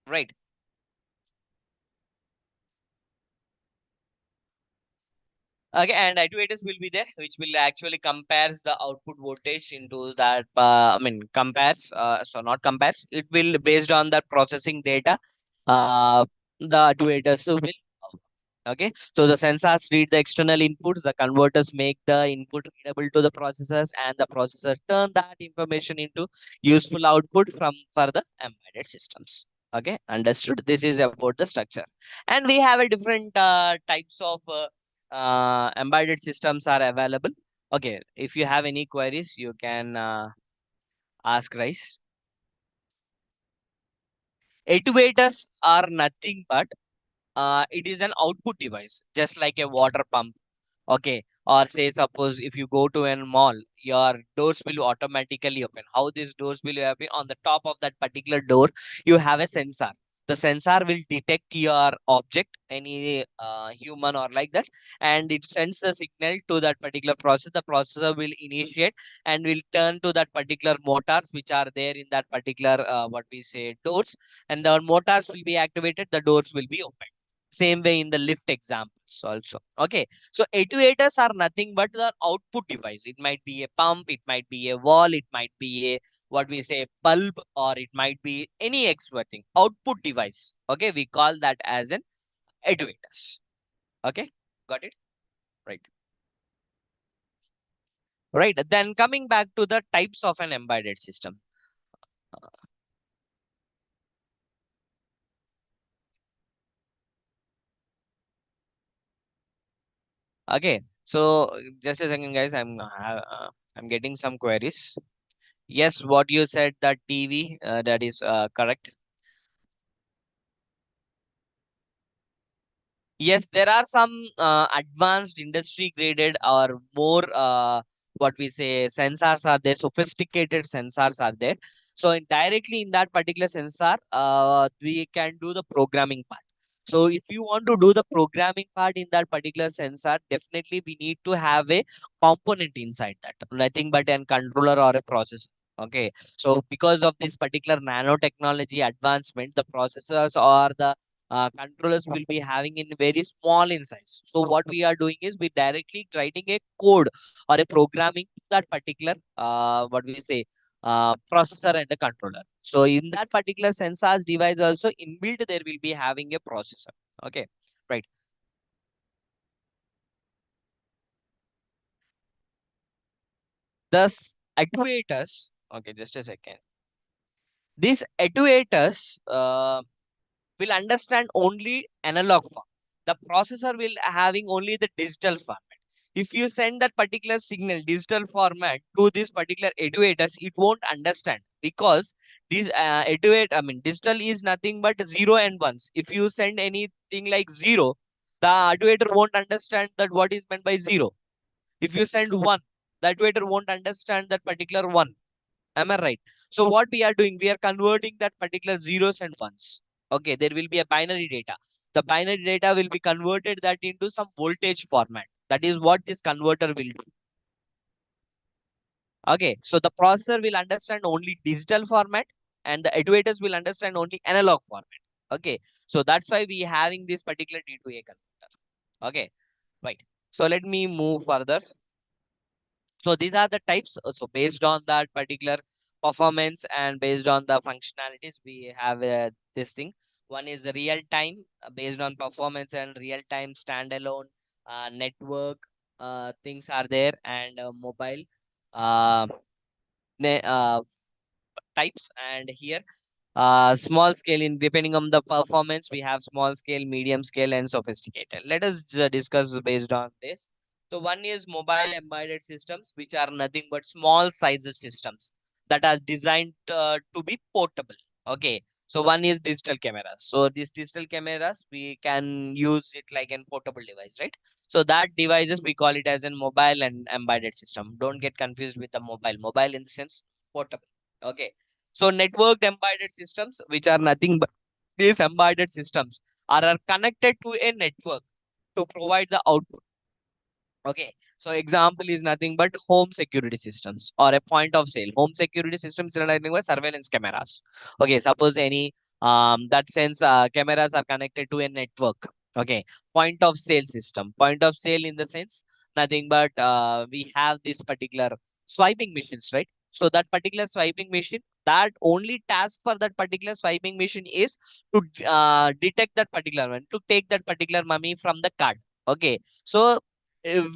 Right. Okay, and actuators will be there, which will actually compares the output voltage into that. I mean, compares. So not compares. It will based on that processing data. The actuators will. Okay, so the sensors read the external inputs, the converters make the input readable to the processors, and the processors turn that information into useful output from for the embedded systems. Okay, understood. This is about the structure, and we have a different types of embedded systems are available. Okay, if you have any queries, you can ask, Rice. Actuators are nothing but it is an output device, just like a water pump. Okay. Or say, suppose if you go to a mall, your doors will automatically open. How these doors will open? On the top of that particular door, you have a sensor. The sensor will detect your object, any human or like that, and it sends a signal to that particular process. The processor will initiate and will turn to that particular motors which are there in that particular what we say doors, and the motors will be activated. The doors will be opened. Same way in the lift examples also. Okay. So actuators are nothing but the output device. It might be a pump, it might be a wall, it might be a what we say bulb, or it might be any expert thing. Output device. Okay, we call that as an actuators. Okay, got it? Right. Right. Then coming back to the types of an embedded system. Okay. So just a second, guys. I'm getting some queries. Yes, what you said, that TV, that is correct. Yes, there are some advanced industry graded or more what we say sensors are there, sophisticated sensors are there. So directly in that particular sensor, we can do the programming part. So if you want to do the programming part in that particular sensor, definitely we need to have a component inside that, nothing but an controller or a processor. Okay, so because of this particular nanotechnology advancement, the processors or the controllers will be having in very small in size. So what we are doing is we directly writing a code or a programming to that particular what we say processor and a controller. So in that particular sensors device also inbuilt there will be having a processor. Okay, right. Thus actuators. Okay, just a second. These actuators will understand only analog form. The processor will having only the digital format. If you send that particular signal digital format to this particular actuators, it won't understand, because this digital is nothing but zero and ones. If you send anything like zero, the actuator won't understand that what is meant by zero. If you send one, the actuator won't understand that particular one. Am I right? So what we are doing, we are converting that particular zeros and ones. Okay, there will be a binary data. The binary data will be converted that into some voltage format. That is what this converter will do. Okay, so the processor will understand only digital format, and the actuators will understand only analog format. Okay, so that's why we having this particular D2A converter. Okay, right. So let me move further. So these are the types. So based on that particular performance and based on the functionalities, we have this thing. One is real time based on performance and real time standalone network things are there, and mobile uh, types. And here small scale, in depending on the performance, we have small scale, medium scale, and sophisticated. Let us discuss based on this. So one is mobile embedded systems, which are nothing but small sizes systems that are designed to be portable. Okay. So one is digital cameras. So these digital cameras, we can use it like a portable device, right? So that devices, we call it as a mobile and embedded system. Don't get confused with the mobile. Mobile in the sense portable. Okay. So networked embedded systems, which are nothing but these embedded systems are connected to a network to provide the output. Okay. So example is nothing but home security systems or a point of sale. Home security systems are nothing but surveillance cameras. Okay. Suppose any that sense cameras are connected to a network. Okay. Point of sale system. Point of sale in the sense nothing but we have this particular swiping machines, right? So that particular swiping machine, that only task for that particular swiping machine is to detect that particular one, to take that particular money from the card. Okay. So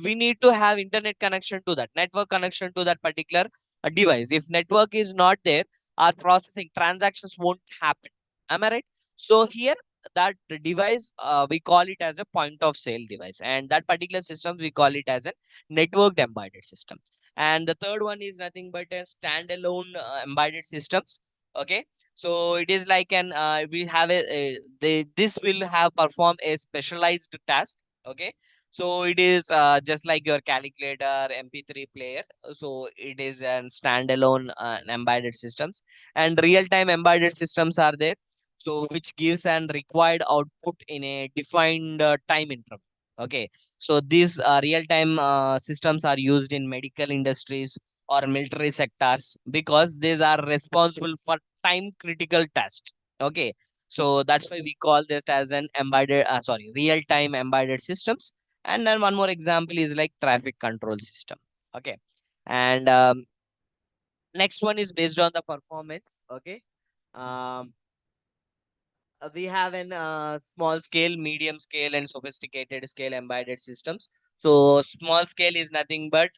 we need to have internet connection to that, network connection to that particular device. If network is not there, our processing transactions won't happen. Am I right? So here that the device we call it as a point of sale device, and that particular system we call it as a networked embedded system. And the third one is nothing but a standalone embedded systems. Okay. So it is like an we have this will have perform a specialized task. Okay, so it is just like your calculator, MP3 player. So it is an standalone embedded systems, and real-time embedded systems are there. So which gives an required output in a defined time interval. Okay, so these real-time systems are used in medical industries or military sectors because these are responsible for time critical tasks. Okay, so that's why we call this as an embedded real time embedded systems. And then one more example is like traffic control system. Okay, and next one is based on the performance. Okay, um, we have an small scale, medium scale, and sophisticated scale embedded systems. So small scale is nothing but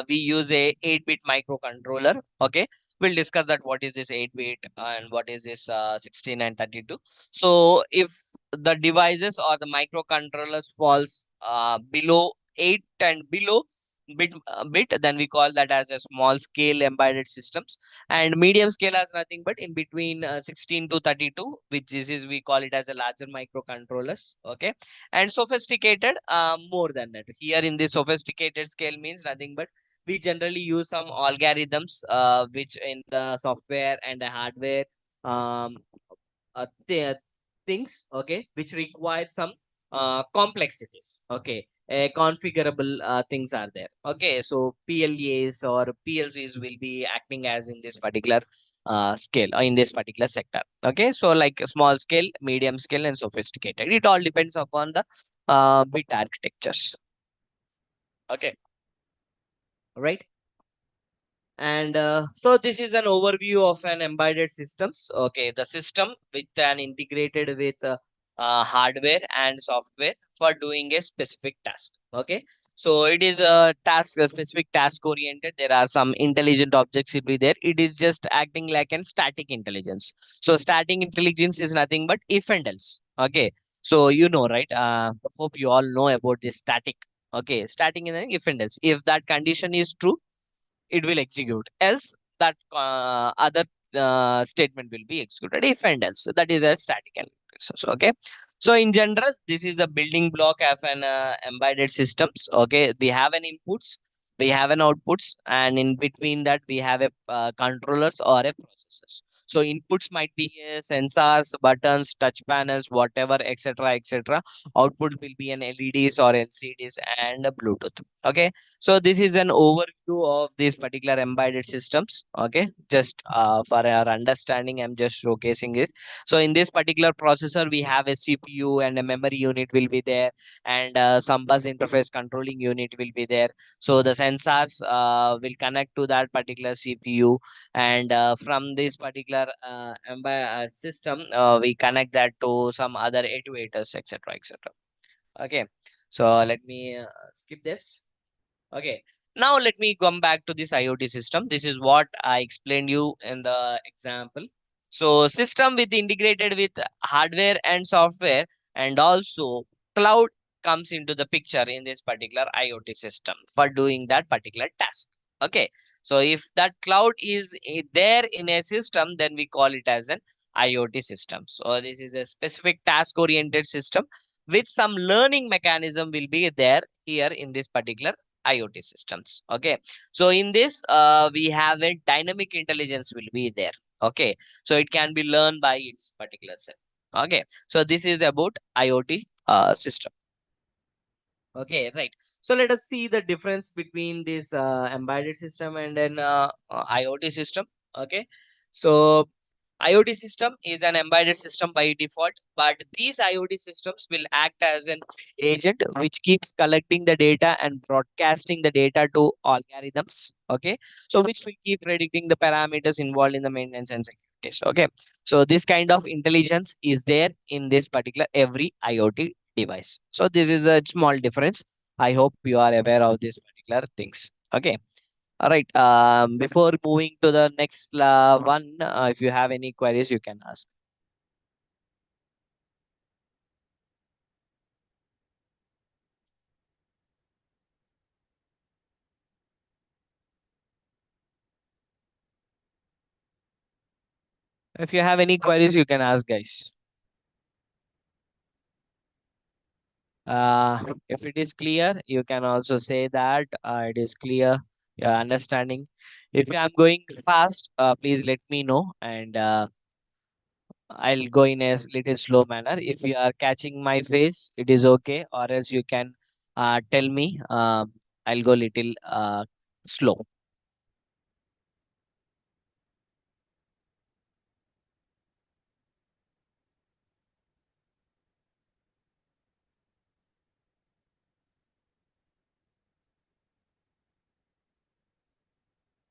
we use a 8-bit microcontroller. Okay, we'll discuss that what is this 8-bit and what is this 16 and 32. So if the devices or the microcontrollers falls below 8 and below bit, then we call that as a small scale embedded systems. And medium scale has nothing but in between 16 to 32, which is we call it as a larger microcontrollers. Okay, and sophisticated more than that. Here in this sophisticated scale means nothing but we generally use some algorithms which in the software and the hardware um, th things, okay, which require some complexities. Okay, configurable things are there. Okay, so PLAs or PLCs will be acting as in this particular scale or in this particular sector. Okay, so like a small scale, medium scale, and sophisticated. It all depends upon the bit architectures. Okay, right. And so this is an overview of an embedded systems. Okay, the system with an integrated with hardware and software for doing a specific task. Okay, so it is a specific task oriented. There are some intelligent objects will be there. It is just acting like an static intelligence. So static intelligence is nothing but if and else. Okay, so you know, right? Hope you all know about this static. Okay, static is an if and else. If that condition is true, it will execute. Else, that other statement will be executed. If and else, that is a static analysis. Okay. So in general, this is a building block of an embedded systems. Okay, we have an inputs, we have an outputs, and in between that we have a controllers or a processors. So inputs might be sensors, buttons, touch panels, whatever, etc., etc. Output will be an LEDs or LCDs and a Bluetooth. Okay, so this is an overview of these particular embedded systems. Okay, just for our understanding, I'm just showcasing it. So in this particular processor, we have a CPU and a memory unit will be there, and some bus interface controlling unit will be there. So the sensors will connect to that particular CPU, and from this particular system, we connect that to some other actuators, etc., etc. Okay, so let me skip this. Okay. Now let me come back to this IoT system. This is what I explained you in the example. So system with integrated with hardware and software, and also cloud comes into the picture in this particular IoT system for doing that particular task. Okay. So if that cloud is there in a system, then we call it as an IoT system. So this is a specific task oriented system with some learning mechanism will be there here in this particular IoT systems. Okay, so in this we have a dynamic intelligence will be there. Okay, so it can be learned by its particular set. Okay, so this is about IoT system. Okay, right. So let us see the difference between this embedded system and then IoT system. Okay, so IoT system is an embedded system by default, but these IoT systems will act as an agent which keeps collecting the data and broadcasting the data to algorithms. Okay, so which will keep predicting the parameters involved in the maintenance and securities. Okay, so this kind of intelligence is there in this particular every IoT device. So this is a small difference. I hope you are aware of these particular things. Okay. All right. Before moving to the next one, if you have any queries, you can ask. If you have any queries, you can ask, guys. If it is clear, you can also say that it is clear, your understanding. If I'm going fast, please let me know, and I'll go in a little slow manner. If you are catching my face, it is okay, or else you can tell me. I'll go little slow.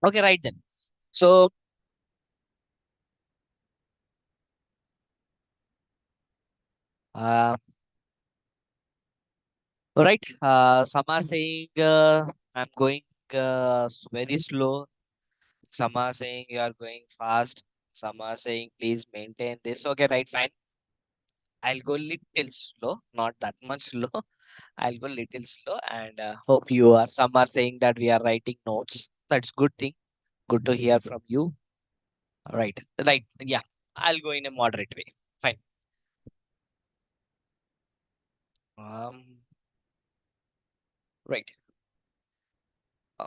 Okay, right then. So, uh, right. Some are saying I'm going very slow. Some are saying you are going fast. Some are saying please maintain this. Okay, right, fine. I'll go little slow, not that much slow. I'll go little slow, and hope you are. Some are saying that we are writing notes. That's good thing. Good to hear from you. Right, right. Yeah, I'll go in a moderate way. Fine. Um, right. Uh,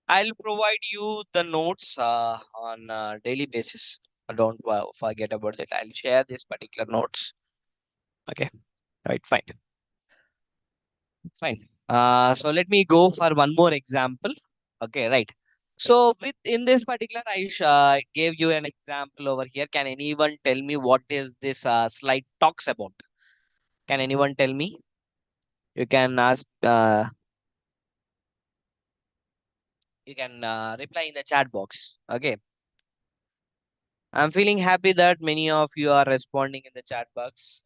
I'll provide you the notes on daily basis. Don't forget about it. I'll share this particular notes. Okay. Right. Fine. Fine. So let me go for one more example. Okay, right. So with in this particular, I gave you an example over here. Can anyone tell me what is this slide talks about? Can anyone tell me? You can ask. You can reply in the chat box. Okay. I'm feeling happy that many of you are responding in the chat box.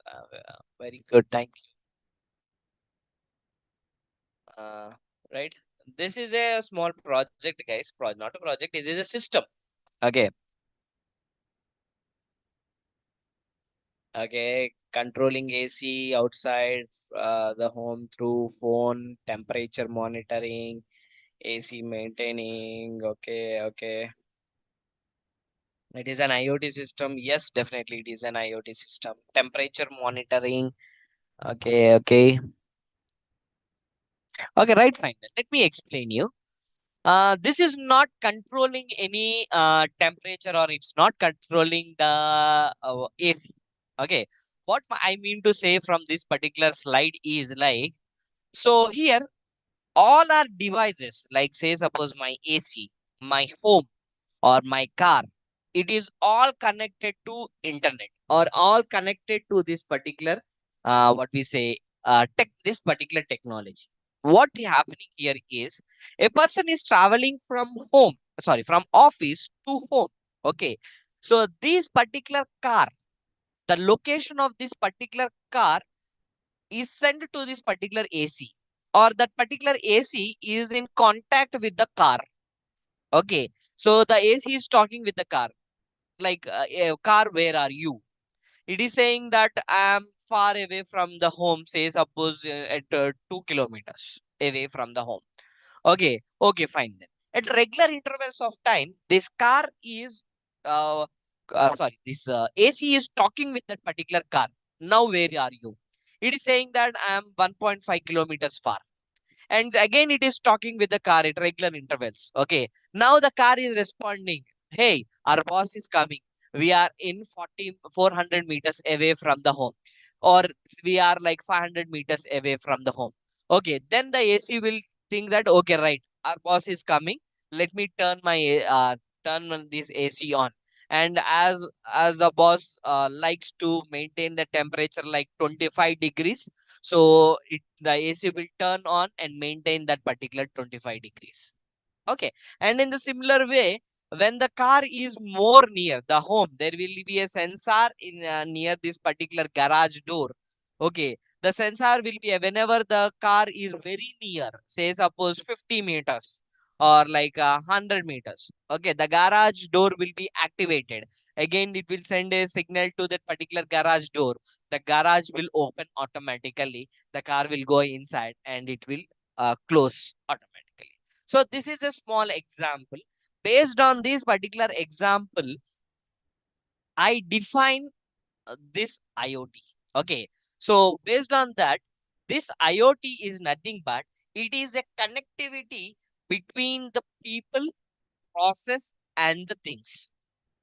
Very good. Thank you. Right. This is a small project, guys. Not a project. This is a system. Okay. Okay, controlling AC outside the home through phone, temperature monitoring, AC maintaining. Okay, okay. It is an IoT system. Yes, definitely it is an IoT system. Temperature monitoring. Okay, okay. Okay, right, fine. Let me explain you. This is not controlling any temperature, or it's not controlling the AC. Okay, what I mean to say from this particular slide is like, so here all our devices, like say suppose my AC, my home, or my car, it is all connected to internet, or all connected to this particular what we say this particular technology. What is happening here is a person is traveling from home, sorry, from office to home. Okay, so this particular car, the location of this particular car is sent to this particular AC, or that particular AC is in contact with the car. Okay, so the AC is talking with the car, like car, where are you? It is saying that I am far away from the home, say suppose at 2 kilometers away from the home. Okay, okay, fine then. At regular intervals of time, this car is, uh, sorry, this AC is talking with that particular car. Now, where are you? It is saying that I am 1.5 kilometers far. And again, it is talking with the car at regular intervals. Okay, now the car is responding, hey, our boss is coming. We are in 400 meters away from the home, or we are like 500 meters away from the home. Okay, then the AC will think that, okay, right, our boss is coming. Let me turn this AC on. And as the boss likes to maintain the temperature like 25 degrees, so the AC will turn on and maintain that particular 25 degrees. Okay. And in the similar way, when the car is more near the home, there will be a sensor in near this particular garage door. Okay. The sensor will be whenever the car is very near, say suppose 50 meters or like 100 meters. Okay. The garage door will be activated. Again, it will send a signal to that particular garage door. The garage will open automatically. The car will go inside and it will close automatically. So this is a small example. Based on this particular example, I define this IoT. Okay. So based on that, this IoT is nothing but it is a connectivity between the people, process, and the things.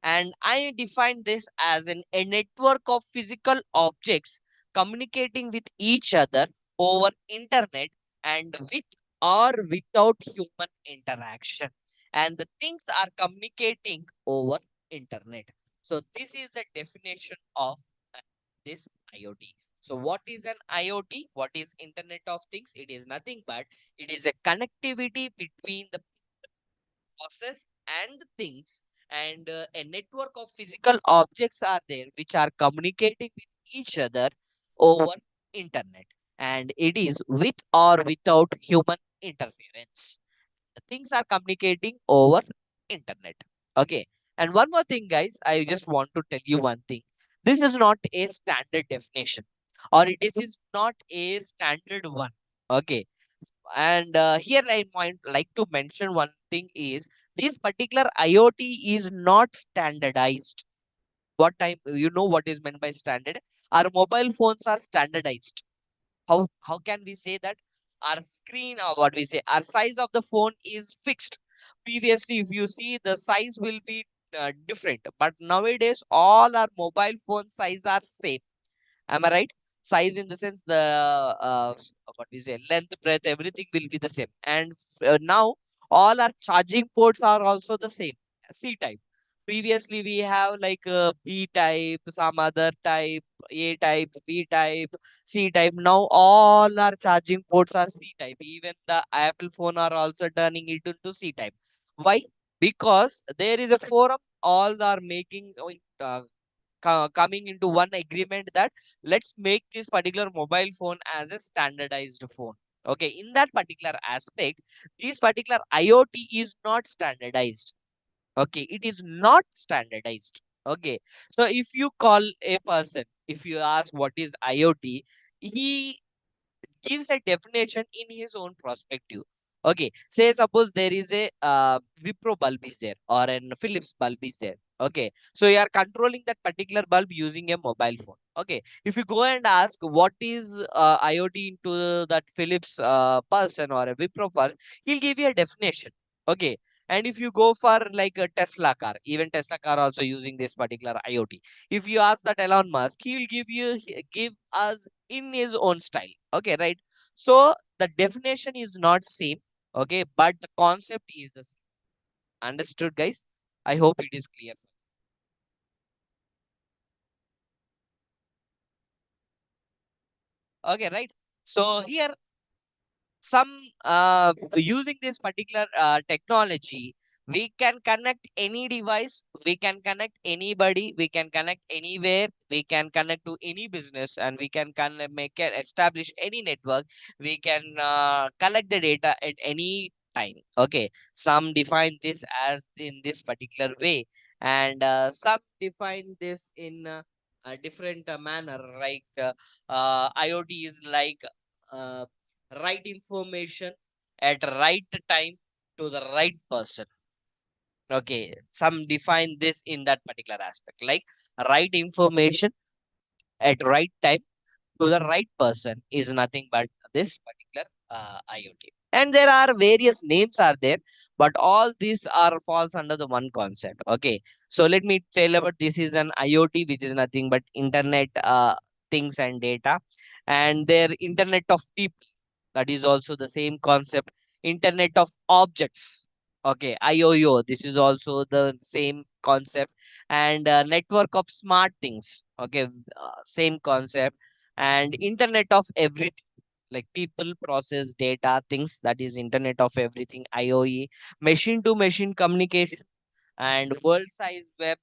And I define this as a network of physical objects communicating with each other over internet and with or without human interaction. And the things are communicating over internet. So this is a definition of uh, this IoT. So what is an IoT? What is Internet of Things? It is nothing but it is a connectivity between the process and things, and a network of physical objects are there which are communicating with each other over internet, and it is with or without human interference. The things are communicating over internet. Okay. And one more thing, guys, I just want to tell you one thing. This is not a standard definition, or this is not a standard one. Okay. And here I might like to mention one thing is this particular IoT is not standardized. What time you know what is meant by standard? Our mobile phones are standardized. How can we say that? Our screen, or what we say, our size of the phone is fixed. Previously, if you see, the size will be different, but nowadays all our mobile phone size are same. Am I right? Size in the sense the what we say, length, breadth, everything will be the same. And now all our charging ports are also the same. C type. Previously we have like B type, some other type, A type, B type, C type. Now all our charging ports are C type. Even the Apple phone are also turning it into C type. Why? Because there is a forum. All are making coming into one agreement that let's make this particular mobile phone as a standardized phone. Okay, in that particular aspect, this particular IoT is not standardized. Okay, it is not standardized. Okay, so if you call a person, if you ask what is IoT, he gives a definition in his own perspective. Okay, say suppose there is a Wipro bulb is there or an Philips bulb is there. Okay, so you are controlling that particular bulb using a mobile phone. Okay, if you go and ask what is IoT into that Philips person or a Wipro person, he'll give you a definition. Okay, and if you go for like a Tesla car, even Tesla car also using this particular IoT. If you ask that Elon Musk, he will give us in his own style. Okay, right? So the definition is not same. Okay, but the concept is the same. Understood, guys? I hope it is clear. Okay, right? So here some using this particular technology, we can connect any device, we can connect anybody, we can connect anywhere, we can connect to any business, and we can make it establish any network. We can collect the data at any time. Okay, some define this as in this particular way, and some define this in a different manner, like IoT is like uh, right information at right time to the right person. Okay, some define this in that particular aspect, like right information at right time to the right person is nothing but this particular IoT. And there are various names are there, but all these are falls under the one concept. Okay, so let me tell about this is an IoT, which is nothing but internet things and data, and their internet of people, that is also the same concept. Internet of objects, okay, IOO, this is also the same concept. And network of smart things, okay, same concept. And internet of everything, like people, process, data, things, that is internet of everything, IoE. Machine to machine communication and world size web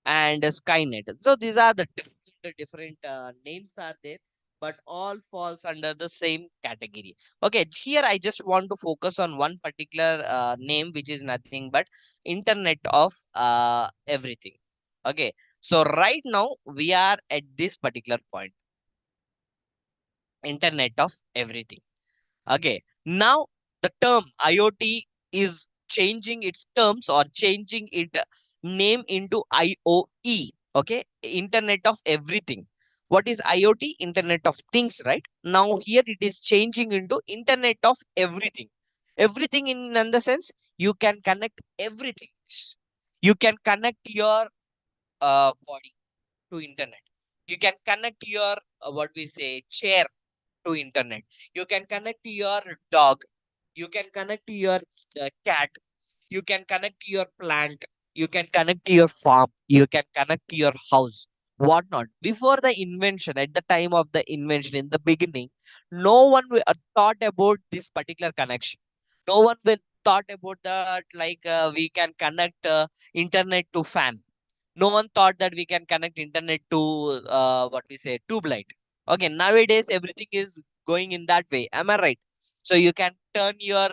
and Skynet. So these are the different names are there, but all falls under the same category. Okay, here I just want to focus on one particular name, which is nothing but Internet of everything. Okay, so right now we are at this particular point, Internet of everything. Okay, now the term IoT is changing its terms or changing its name into IoE. Okay, Internet of everything. What is IoT? Internet of things, right? Now here it is changing into Internet of everything. Everything in the sense you can connect everything. You can connect your body to internet. You can connect your what we say chair to internet. You can connect your dog. You can connect your cat. You can connect to your plant. You can connect to your farm. You can connect to your house. Whatnot. Before the invention, at the time of the invention, in the beginning, no one thought about this particular connection. No one will thought about that, like we can connect internet to fan. No one thought that we can connect internet to what we say tube light. Okay, nowadays everything is going in that way. Am I right? So you can turn your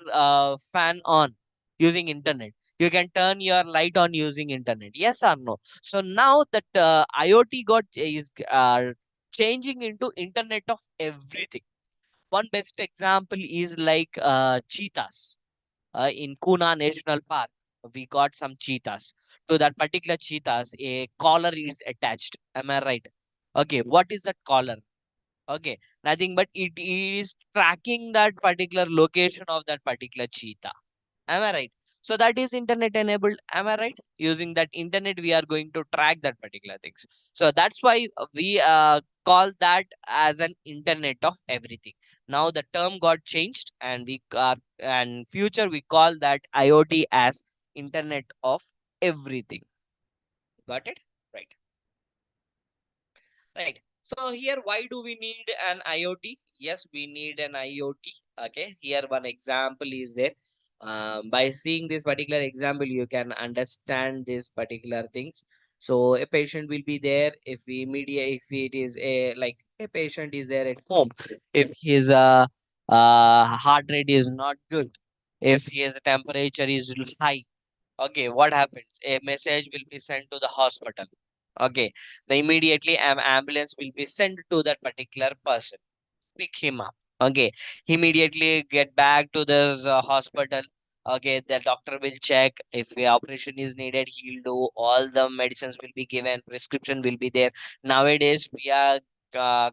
fan on using internet. You can turn your light on using internet. Yes or no? So now that IoT got is changing into internet of everything. One best example is like cheetahs in Kuna National Park. We got some cheetahs. To that particular cheetahs, a collar is attached. Am I right? Okay, what is that collar? Okay, nothing but it is tracking that particular location of that particular cheetah. Am I right? So that is internet enabled. Am I right? Using that internet, we are going to track that particular things. So that's why we call that as an internet of everything. Now the term got changed, and we and future we call that IoT as internet of everything. Got it? Right. Right. So here, why do we need an IoT? Yes, we need an IoT. Okay. Here, one example is there. By seeing this particular example, you can understand these particular things. So a patient will be there if it is a like a patient is there at home, if his heart rate is not good, if his temperature is high. Okay, what happens? A message will be sent to the hospital. Okay, the immediately ambulance will be sent to that particular person, pick him up. Okay, immediately get back to the hospital. Okay, the doctor will check if the operation is needed. He'll do all the medicines will be given, prescription will be there. Nowadays, we are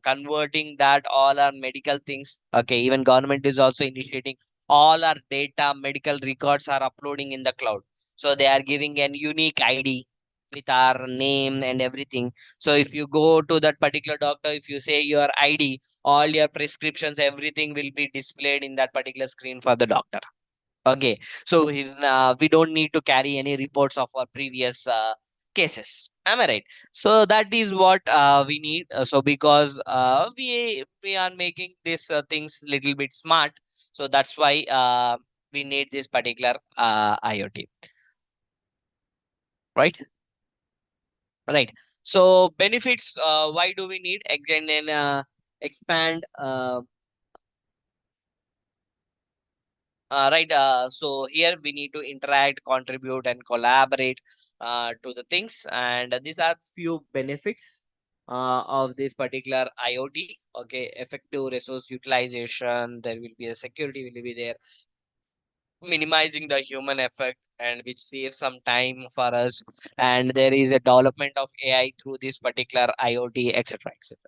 converting that all our medical things. Okay, even government is also initiating all our data, medical records are uploading in the cloud. So they are giving an unique ID with our name and everything. So if you go to that particular doctor, if you say your ID, all your prescriptions, everything will be displayed in that particular screen for the doctor. Okay, so we don't need to carry any reports of our previous cases. Am I right? So that is what we need. So because we are making these things little bit smart, so that's why we need this particular IoT, right? Right. So benefits. Why do we need again and expand? Right. So here we need to interact, contribute, and collaborate to the things. And these are few benefits of this particular IoT. Okay, effective resource utilization. There will be a security will be there, minimizing the human effect, and which saves some time for us. And there is a development of AI through this particular IoT, etc., etc.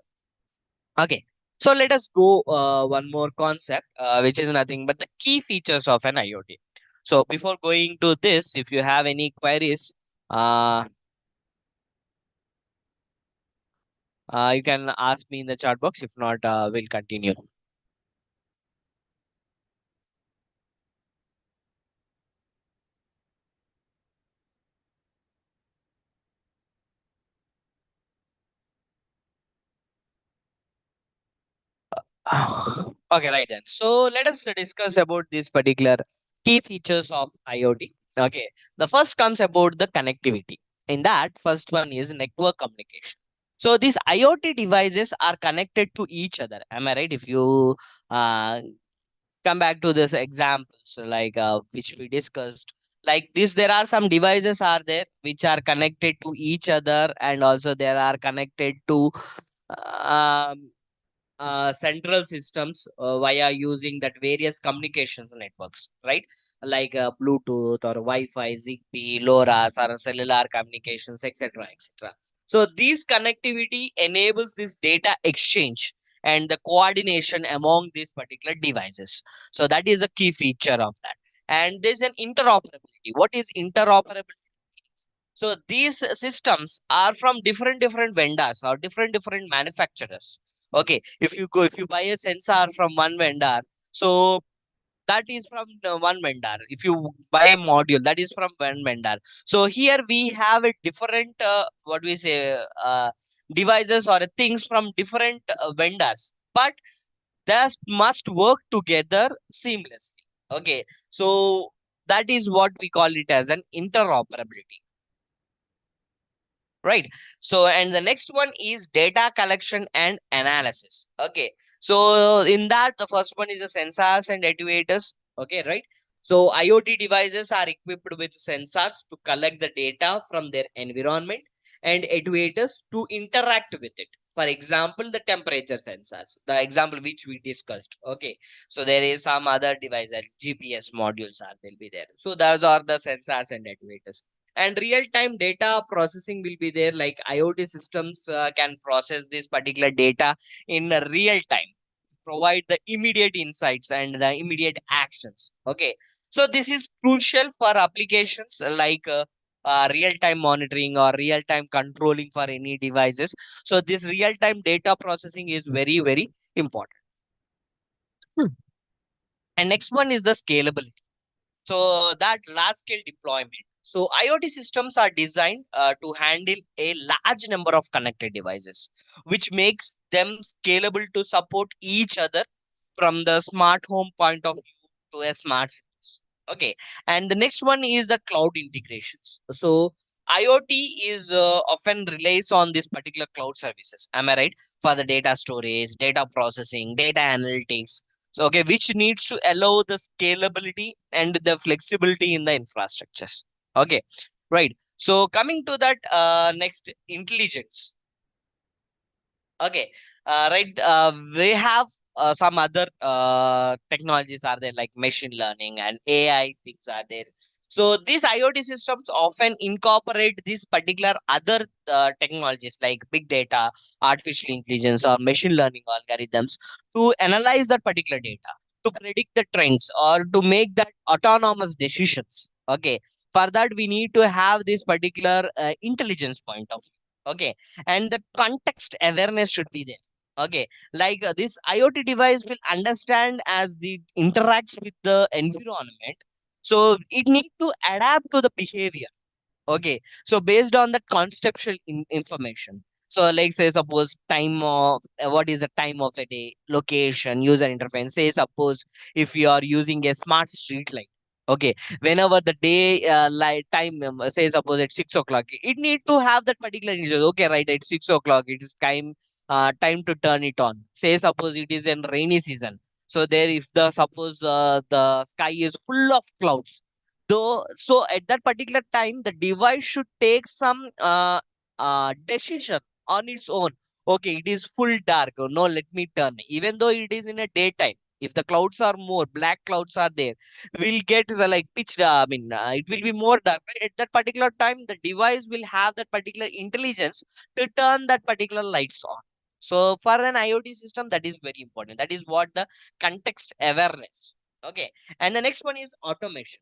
Okay, so let us go one more concept, which is nothing but the key features of an IoT. So before going to this, if you have any queries, uh, you can ask me in the chat box. If not, we'll continue. Okay, right then. So let us discuss about this particular key features of IoT. Okay, the first comes about the connectivity. In that, first one is network communication. So these IoT devices are connected to each other. Am I right? If you uh, come back to this examples like which we discussed, like this, there are some devices are there which are connected to each other, and also there are connected to um, central systems via using that various communications networks, right? Like Bluetooth or Wi-Fi, Zigbee, LoRa's, or cellular communications, etc., etc. So this connectivity enables this data exchange and the coordination among these particular devices. So that is a key feature of that. And there's an interoperability. What is interoperability? So these systems are from different vendors or different manufacturers. Okay, if you buy a sensor from one vendor, so that is from the one vendor. If you buy a module, that is from one vendor. So here we have a different what we say devices or things from different vendors, but they must work together seamlessly. Okay, so that is what we call it as an interoperability. Right. So, and the next one is data collection and analysis. Okay. So, in that, the first one is the sensors and actuators. Okay. Right. So, IoT devices are equipped with sensors to collect the data from their environment and actuators to interact with it. For example, the temperature sensors, the example which we discussed. Okay. So, there is some other devices, GPS modules are will be there. So, those are the sensors and actuators. And real-time data processing will be there, like IoT systems can process this particular data in real time, provide the immediate insights and the immediate actions. Okay, so this is crucial for applications like real-time monitoring or real-time controlling for any devices. So this real-time data processing is very important. And next one is the scalability. So that large scale deployment. So IoT systems are designed to handle a large number of connected devices, which makes them scalable to support each other from the smart home point of view to a smart cities. Okay. And the next one is the cloud integrations. So IoT is often relies on this particular cloud services. Am I right? For the data storage, data processing, data analytics. So, okay, which needs to allow the scalability and the flexibility in the infrastructures. Okay, right. So, coming to that next, intelligence. Okay, right. We have some other technologies are there like machine learning and AI things are there. So these IoT systems often incorporate these particular other technologies like big data, artificial intelligence, or machine learning algorithms to analyze that particular data, to predict the trends, or to make that autonomous decisions. Okay, for that we need to have this particular intelligence point of view. Okay, and the context awareness should be there. Okay, like this IoT device will understand as the interacts with the environment, so it need to adapt to the behavior. Okay, so based on that conceptual information, so like say suppose time of what is the time of a day, location, user interface. Say suppose if you are using a smart street light. Okay, whenever the day light time say suppose at 6 o'clock, it need to have that particular indicator. Okay, right at 6 o'clock, it is time to turn it on. Say suppose it is in rainy season, so there if the suppose the sky is full of clouds, though so at that particular time the device should take some decision on its own. Okay, it is full dark, oh, no, let me turn, even though it is in a daytime. If the clouds are more black clouds are there, we'll get like pitch it will be more dark, right? At that particular time the device will have that particular intelligence to turn that particular lights on. So for an IoT system, that is very important. That is what the context awareness. Okay, and the next one is automation.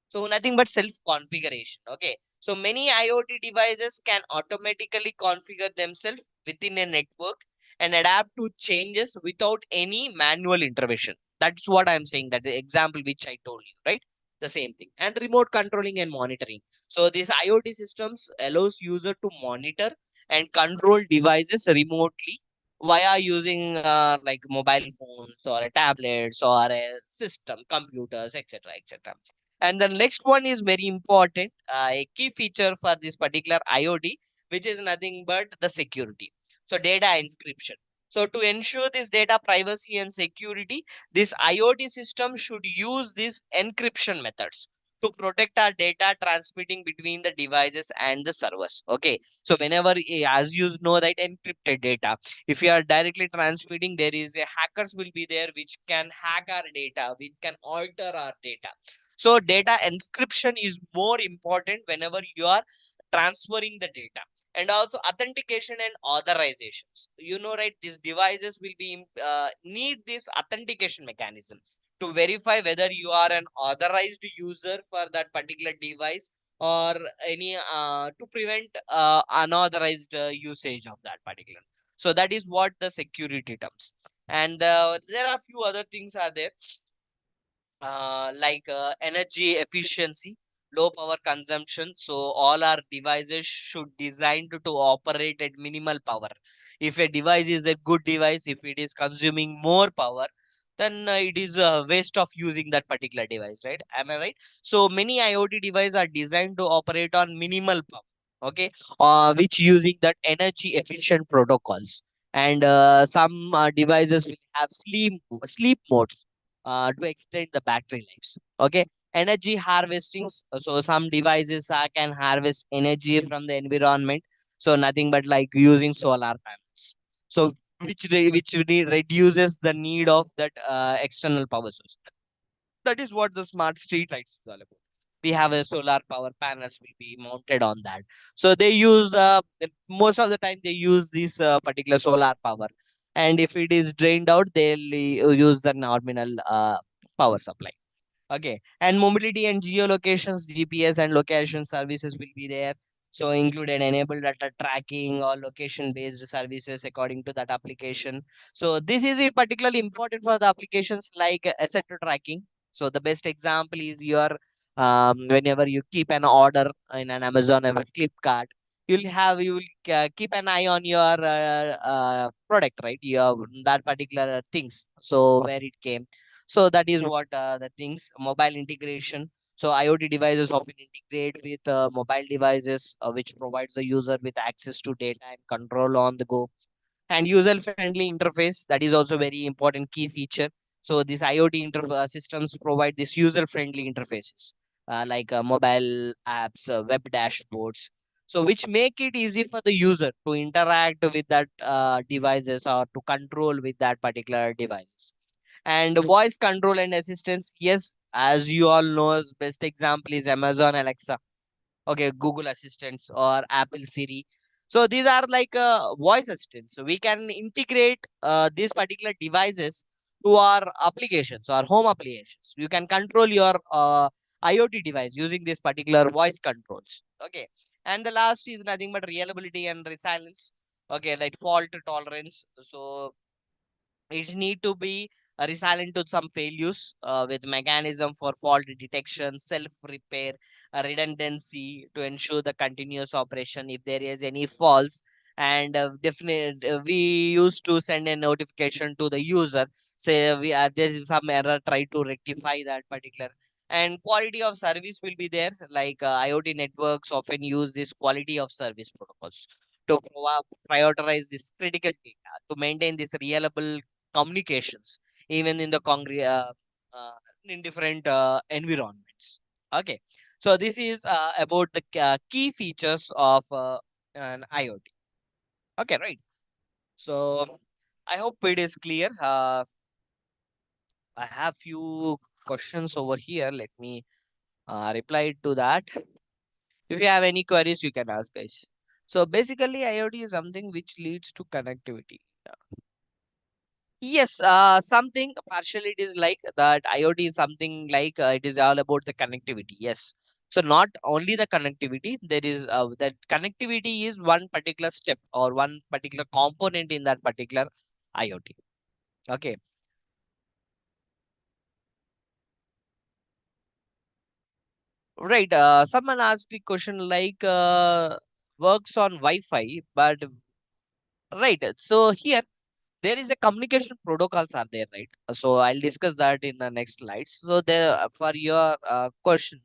So nothing but self-configuration. Okay. So many IoT devices can automatically configure themselves within a network and adapt to changes without any manual intervention. That's what I'm saying. That the example which I told you, right? The same thing. And remote controlling and monitoring. So these IoT systems allows user to monitor and control devices remotely via using like mobile phones or a tablets or a system, computers, etc., etc. And the next one is very important, a key feature for this particular IoT, which is nothing but the security. So data encryption. So to ensure this data privacy and security, this IoT system should use these encryption methods to protect our data transmitting between the devices and the servers. Okay. So whenever, as you know that encrypted data, if you are directly transmitting, there is a hackers will be there which can hack our data, which can alter our data. So data encryption is more important whenever you are transferring the data. and also authentication and authorizations. You know, right? These devices will be need this authentication mechanism to verify whether you are an authorized user for that particular device, or any to prevent unauthorized usage of that particular. So that is what the security terms. And there are few other things are there, like energy efficiency, low power consumption. So all our devices should designed to operate at minimal power. If a device is a good device, if it is consuming more power, then it is a waste of using that particular device, right? Am I right? So many IoT devices are designed to operate on minimal power, okay, which using that energy efficient protocols. And some devices will have sleep modes to extend the battery lives. Okay, energy harvesting. So some devices can harvest energy from the environment. So nothing but like using solar panels. So reduces the need of that external power source. That is what the smart street lights is all about. We have a solar power panels will be mounted on that. So they use most of the time they use this particular solar power, and if it is drained out, they'll use the nominal power supply. Okay, and mobility and geolocations, GPS and location services will be there. So include and enable data tracking or location based services according to that application. So this is particularly important for the applications like asset tracking. So the best example is your whenever you keep an order in an Amazon or a Flipkart, you will keep an eye on your product, right? Your that particular things. So where it came, so that is what the things, mobile integration. So IoT devices often integrate with mobile devices, which provides the user with access to data and control on the go, and user friendly interface. That is also very important key feature. So these IoT systems provide this user friendly interfaces, like mobile apps, web dashboards. So which make it easy for the user to interact with that devices, or to control with that particular devices. And voice control and assistance, yes, as you all know, best example is Amazon Alexa, okay, Google Assistants or Apple Siri. So these are like voice assistants. So we can integrate these particular devices to our applications or home applications. You can control your IoT device using this particular voice controls. Okay, and the last is nothing but reliability and resilience. Okay, like fault tolerance. So it need to be resilient to some failures, with mechanism for fault detection, self repair, redundancy to ensure the continuous operation if there is any faults. And definitely we used to send a notification to the user, say we there is some error, try to rectify that particular. And quality of service will be there, like IoT networks often use this quality of service protocols to prioritize this critical data, to maintain this reliable communications, even in the uh, in different environments. Okay, so this is about the key features of an IoT. Okay, right. So I hope it is clear. I have few questions over here. Let me reply to that. If you have any queries, you can ask, guys. So basically, IoT is something which leads to connectivity. Yes, something partially it is like that. IoT is something like it is all about the connectivity. Yes. So not only the connectivity, there is that connectivity is one particular step or one particular component in that particular IoT. Okay. Right. Someone asked the question like works on Wi-Fi, but right. So here there is a communication protocols are there, right? So I'll discuss that in the next slides. So there for your question,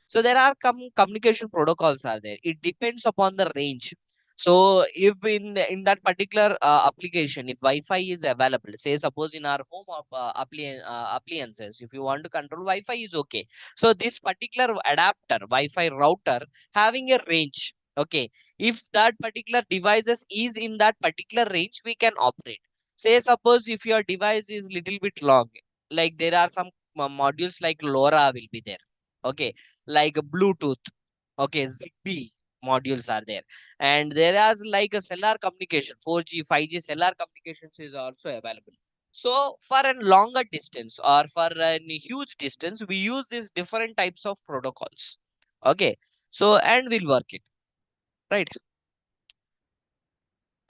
so there are communication protocols are there. It depends upon the range. So if in that particular application, if Wi-Fi is available, say suppose in our home of appliances, if you want to control Wi-Fi is okay. So this particular adapter Wi-Fi router having a range, okay, if that particular devices is in that particular range, we can operate. Say suppose if your device is little bit long, like there are some modules like LoRa will be there, okay, like Bluetooth, okay, Zigbee, modules are there, and there is like a cellular communication, 4G, 5G cellular communications is also available. So for a longer distance or for a huge distance, we use these different types of protocols. Okay, so and we'll work it, right?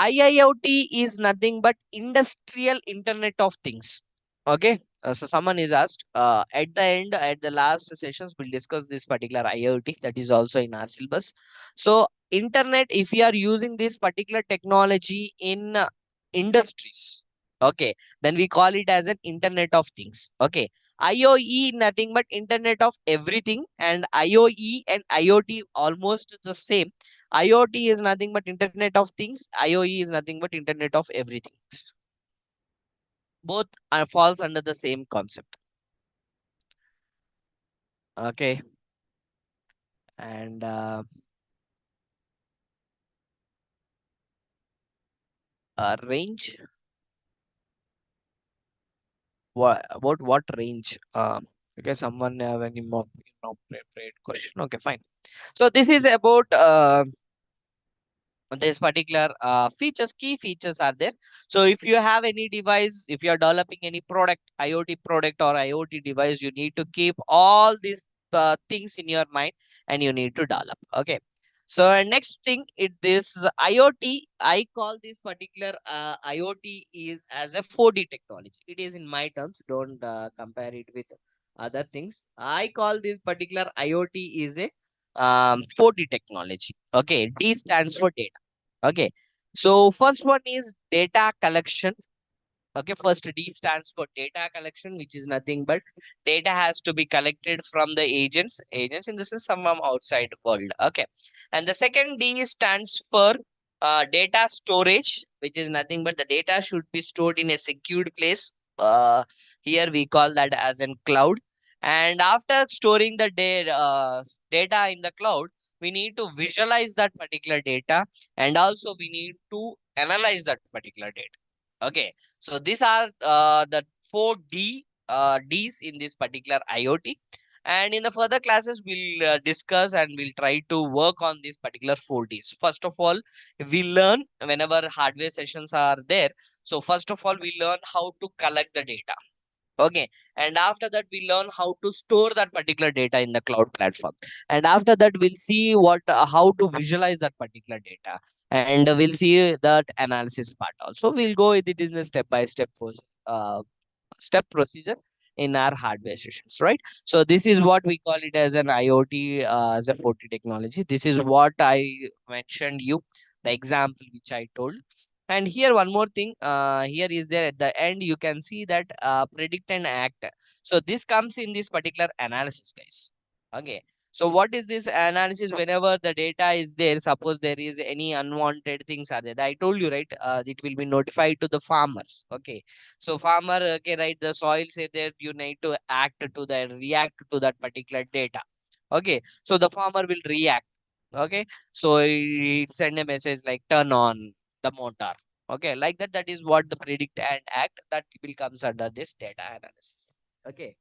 IIoT is nothing but industrial Internet of Things. Okay. So someone is asked at the end, at the last sessions, we'll discuss this particular IoT that is also in our syllabus. So internet, if we are using this particular technology in industries, okay, then we call it as an Internet of Things. Okay. IoE nothing but Internet of Everything, and IoE and IoT almost the same. IoT is nothing but Internet of Things. IoE is nothing but Internet of Everything. Both are falls under the same concept. Okay. And range. What about what range? Okay, someone have any more appropriate question? Okay, fine. So this is about this particular key features are there. So if you have any device, if you are developing any product, IoT product or IoT device, you need to keep all these things in your mind, and you need to develop. Okay. So next thing, this IoT, I call this particular IoT is as a 4D technology. It is in my terms, don't compare it with other things. I call this particular IoT is a 4D technology. Okay, D stands for data. Okay. So first one is data collection. Okay, first D stands for data collection, which is nothing but data has to be collected from the agents in the system from outside world. Okay. And the second D stands for data storage, which is nothing but the data should be stored in a secured place. Here we call that as in cloud. And after storing the data in the cloud, we need to visualize that particular data, and also we need to analyze that particular data. Okay, so these are the 4D Ds in this particular IoT. And in the further classes, we'll discuss and we'll try to work on these particular 4Ds. First of all, we learn whenever hardware sessions are there. So first of all, we learn how to collect the data. Okay. And after that, we learn how to store that particular data in the cloud platform. And after that, we'll see how to visualize that particular data. And we'll see that analysis part also. We'll go with it in the step-by-step step procedure in our hardware sessions, right? So this is what we call it as an IoT as a 4T technology. This is what I mentioned you, the example which I told. And here one more thing, here is there at the end, you can see that predict and act. So this comes in this particular analysis, guys. Okay. So what is this analysis? Whenever the data is there, suppose there is any unwanted things are there. I told you, right? It will be notified to the farmers. Okay. So farmer, okay, right? The soil say there, you need to react to that particular data. Okay. So the farmer will react. Okay. So it send a message like turn on the motor. Okay, like that. That is what the predict and act that will comes under this data analysis. Okay.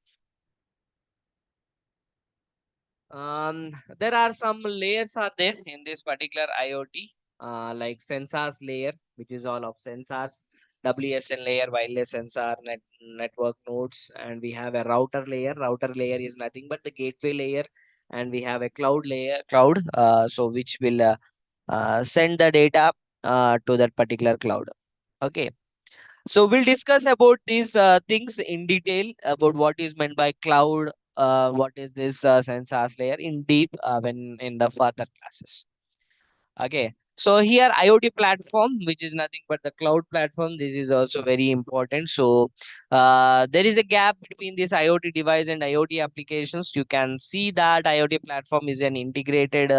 There are some layers are there in this particular IoT, like sensors layer, which is all of sensors, WSN layer, wireless sensor, network nodes, and we have a router layer. Router layer is nothing but the gateway layer, and we have a cloud layer, so which will send the data to that particular cloud. Okay. So we'll discuss about these things in detail about what is meant by cloud, what is this sensors layer in deep when in the further classes. Okay. So here IoT platform, which is nothing but the cloud platform, this is also very important. So there is a gap between this IoT device and IoT applications. You can see that IoT platform is an integrated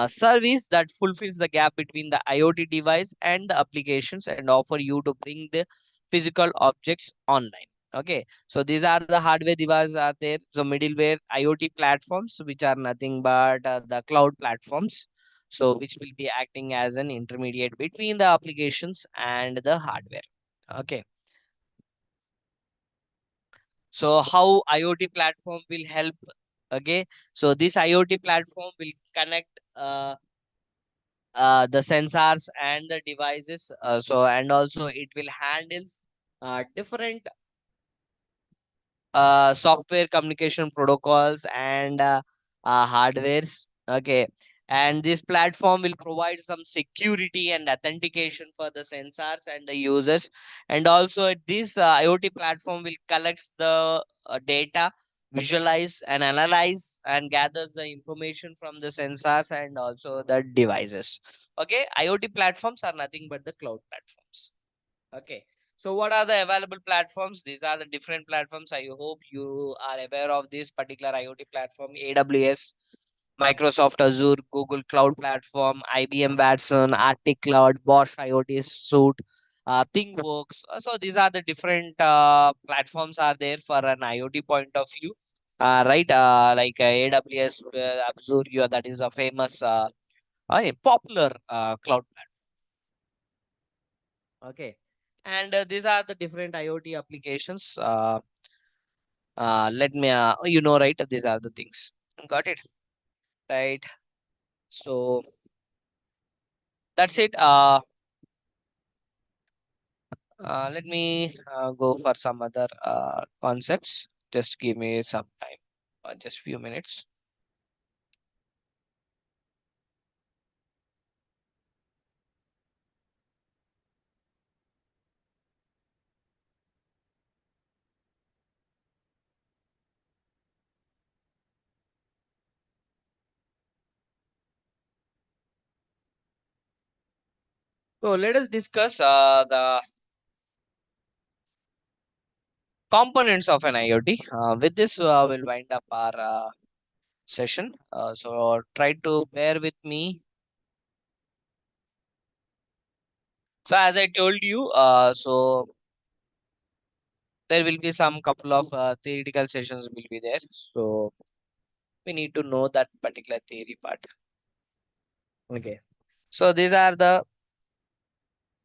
service that fulfills the gap between the IoT device and the applications and offer you to bring the physical objects online. Okay, so these are the hardware devices are there. So middleware IoT platforms, which are nothing but the cloud platforms. So which will be acting as an intermediate between the applications and the hardware. Okay. So how IoT platform will help? Okay. So this IoT platform will connect the sensors and the devices. And also it will handle different software communication protocols and hardwares. Okay. And this platform will provide some security and authentication for the sensors and the users. And also this IoT platform will collect the data, visualize and analyze and gathers the information from the sensors and also the devices. Okay. IoT platforms are nothing but the cloud platforms. Okay. So what are the available platforms? These are the different platforms. I hope you are aware of this particular IoT platform: AWS, Microsoft Azure, Google Cloud Platform, IBM Watson, Arctic Cloud, Bosch IoT Suite, ThingWorks. So these are the different platforms are there for an IoT point of view. Right, like AWS, Azure, that is a famous, popular cloud platform. Okay. And these are the different IoT applications. Let me, right? These are the things. Got it? Right. So that's it. Let me go for some other concepts. Just give me some time, just few minutes. So let us discuss the components of an IoT. With this, we'll wind up our session. So try to bear with me. So as I told you, there will be some couple of theoretical sessions will be there. So we need to know that particular theory part. Okay. So these are the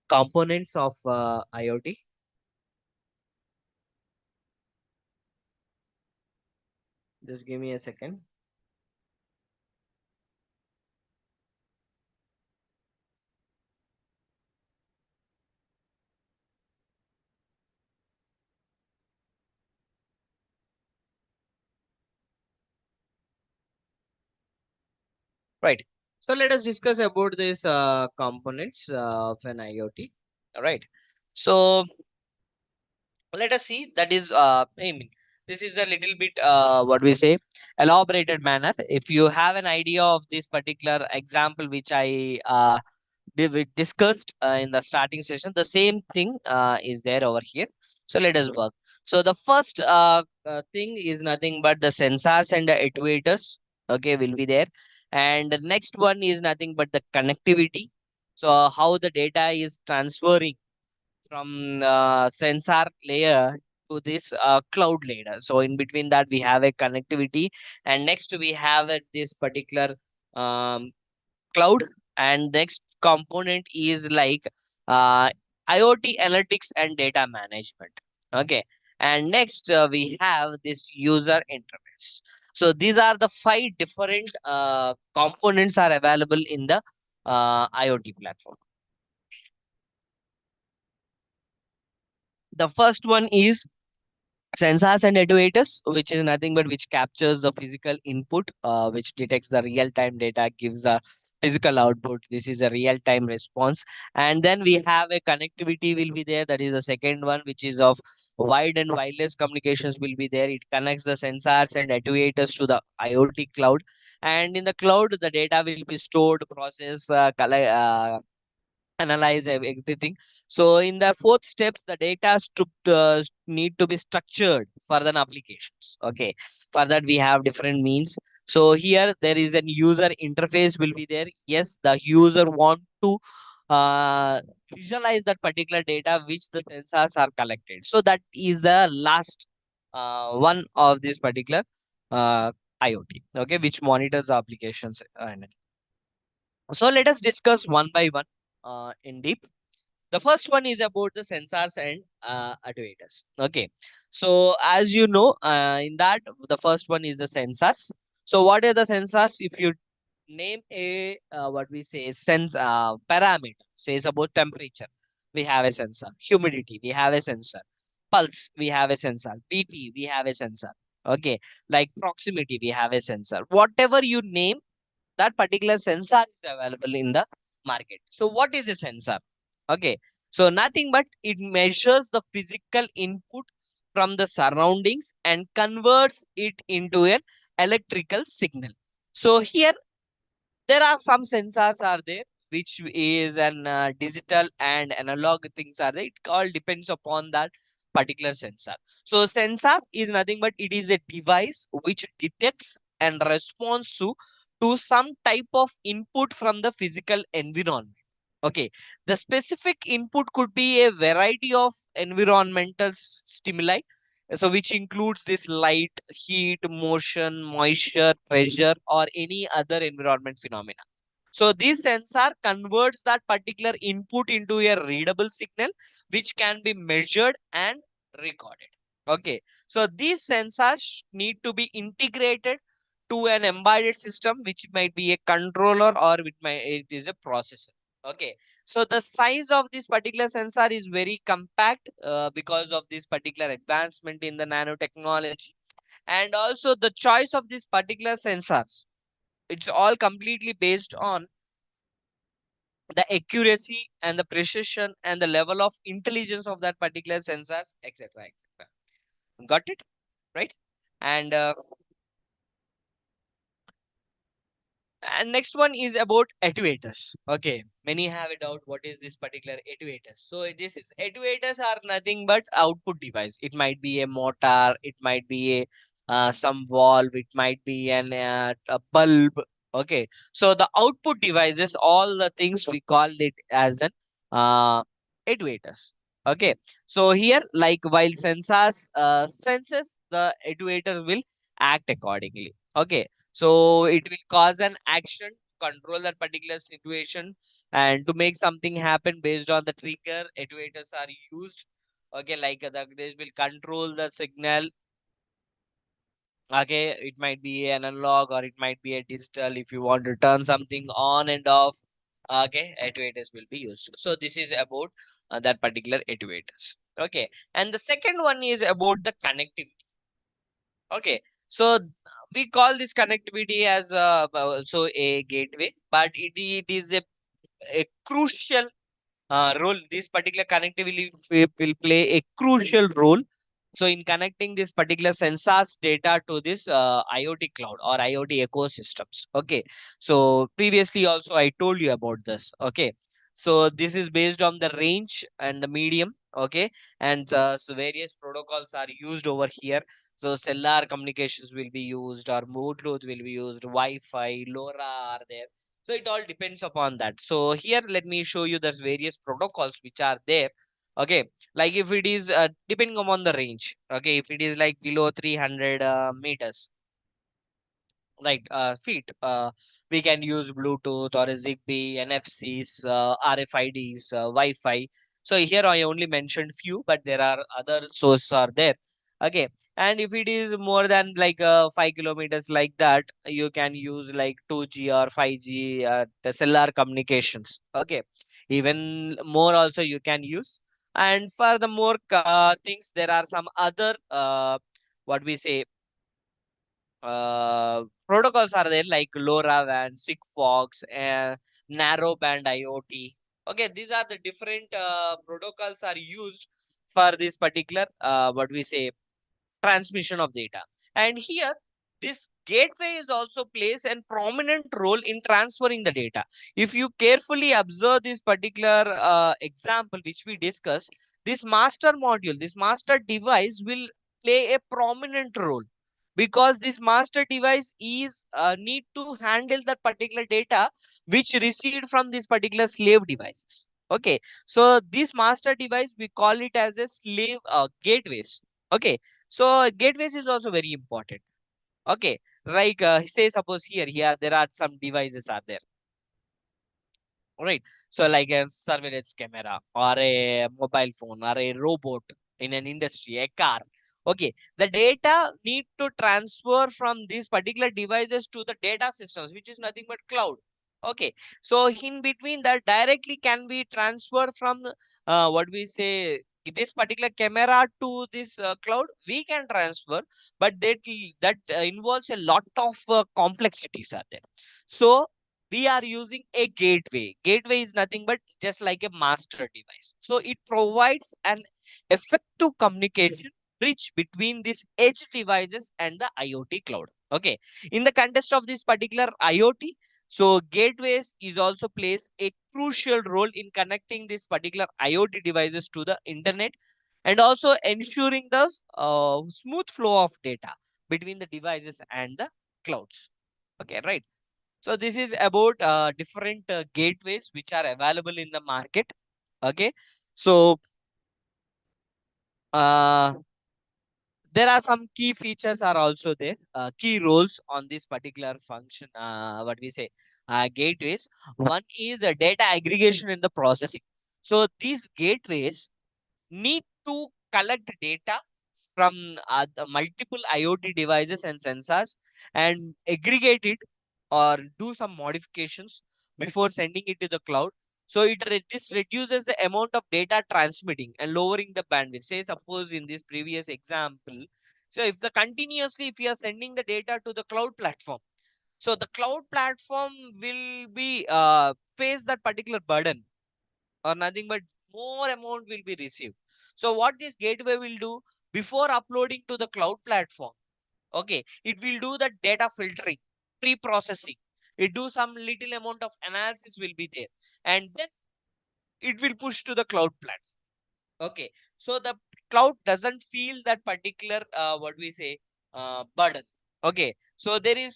components of IoT. Just give me a second. Right. So let us discuss about these components of an IoT. All right. So let us see. That is, I mean, this is a little bit what we say elaborated manner. If you have an idea of this particular example, which I we discussed in the starting session, the same thing is there over here. So let us work. So the first thing is nothing but the sensors and the actuators. Okay, will be there. And the next one is nothing but the connectivity. So how the data is transferring from sensor layer to this cloud layer. So in between that we have a connectivity, and next we have this particular um, cloud. And next component is like uh, IoT analytics and data management. Okay. And next we have this user interface. So these are the five different components are available in the IoT platform. The first one is sensors and actuators, which is nothing but which captures the physical input, which detects the real-time data, gives a physical output. This is a real-time response. And then we have a connectivity will be there. That is the second one, which is of wide and wireless communications will be there. It connects the sensors and actuators to the IoT cloud. And in the cloud, the data will be stored, processed, analyze everything. So in the fourth steps, the data need to be structured for the applications. Okay. For that, we have different means. So here there is a user interface will be there. Yes, the user want to visualize that particular data which the sensors are collected. So that is the last one of this particular IoT. Okay, which monitors the applications. So let us discuss one by one in deep. The first one is about the sensors and actuators. Okay. So as you know, in that the first one is the sensors. So what are the sensors? If you name a what we say sense parameter. Says about temperature, we have a sensor. Humidity, we have a sensor. Pulse, we have a sensor. BP, we have a sensor. Okay, like proximity, we have a sensor. Whatever you name, that particular sensor is available in the market. So what is a sensor? Okay, so nothing but it measures the physical input from the surroundings and converts it into an electrical signal. So here there are some sensors are there which is an digital and analog things are there. It all depends upon that particular sensor. So sensor is nothing but it is a device which detects and responds to some type of input from the physical environment. Okay, the specific input could be a variety of environmental stimuli, so which includes this light, heat, motion, moisture, pressure, or any other environment phenomena. So this sensor converts that particular input into a readable signal, which can be measured and recorded. Okay, so these sensors need to be integrated to an embedded system, which might be a controller or it is a processor. Okay, so the size of this particular sensor is very compact because of this particular advancement in the nanotechnology, and also the choice of this particular sensors. It's all completely based on the accuracy and the precision and the level of intelligence of that particular sensors, etc., etc. Got it? Right? And and next one is about actuators. Okay, many have a doubt what is this particular actuators. So this is actuators are nothing but output device. It might be a motor, it might be a some valve, it might be a bulb. Okay, so the output devices, all the things we call it as an actuators. Okay, so here like while sensors senses, the actuator will act accordingly. Okay, so it will cause an action, control that particular situation, and to make something happen based on the trigger, actuators are used. Okay, like this will control the signal. Okay, it might be an analog or it might be a digital. If you want to turn something on and off, okay, actuators will be used. So this is about that particular actuators. Okay, and the second one is about the connectivity. Okay, so we call this connectivity as also a gateway, but it is a crucial role. This particular connectivity will play a crucial role. So in connecting this particular sensors data to this IoT cloud or IoT ecosystems. Okay, so previously also I told you about this. Okay, so this is based on the range and the medium. Okay, and so various protocols are used over here. So cellular communications will be used, or Bluetooth will be used, Wi-Fi, LoRa are there. So it all depends upon that. So here, let me show you there's various protocols which are there. Okay, like if it is depending upon the range. Okay, if it is like below 300 meters, right, feet, we can use Bluetooth or a Zigbee, NFCs, RFIDs, Wi-Fi. So here I only mentioned few, but there are other sources are there. Okay, and if it is more than like 5 kilometers like that, you can use like 2G or 5G the cellular communications. Okay, even more also you can use. And for the more things, there are some other what we say protocols are there like LoRaWAN, Sigfox, narrow band IoT. Okay, these are the different protocols are used for this particular what we say transmission of data. And here, this gateway is also plays a prominent role in transferring the data. If you carefully observe this particular example which we discussed, this master module, this master device will play a prominent role, because this master device is need to handle that particular data which received from this particular slave devices. Okay, so this master device we call it as a slave gateways. Okay, so gateways is also very important. Okay, like say suppose here there are some devices are there. All right, so like a surveillance camera or a mobile phone or a robot in an industry, a car. Okay, the data need to transfer from these particular devices to the data systems, which is nothing but cloud. Okay, so in between that directly can be transferred from what we say this particular camera to this cloud. We can transfer, but that involves a lot of complexities are there. So we are using a gateway. Gateway is nothing but just like a master device. So it provides an effective communication bridge between these edge devices and the IoT cloud. Okay, in the context of this particular IoT, so gateways is also plays a crucial role in connecting these particular IoT devices to the internet and also ensuring the smooth flow of data between the devices and the clouds. Okay, right. So this is about different gateways which are available in the market. Okay, so uh, there are some key features are also there, key roles on this particular function, what we say, gateways. One is data aggregation in the processing. So these gateways need to collect data from the multiple IoT devices and sensors and aggregate it or do some modifications before sending it to the cloud. So this reduces the amount of data transmitting and lowering the bandwidth. Say suppose in this previous example, so if the continuously if you are sending the data to the cloud platform, so the cloud platform will be face that particular burden or nothing but more amount will be received. So what this gateway will do before uploading to the cloud platform, okay, it will do the data filtering, pre-processing. It do some little amount of analysis will be there, and then it will push to the cloud platform. Okay, so the cloud doesn't feel that particular what we say burden. Okay, so there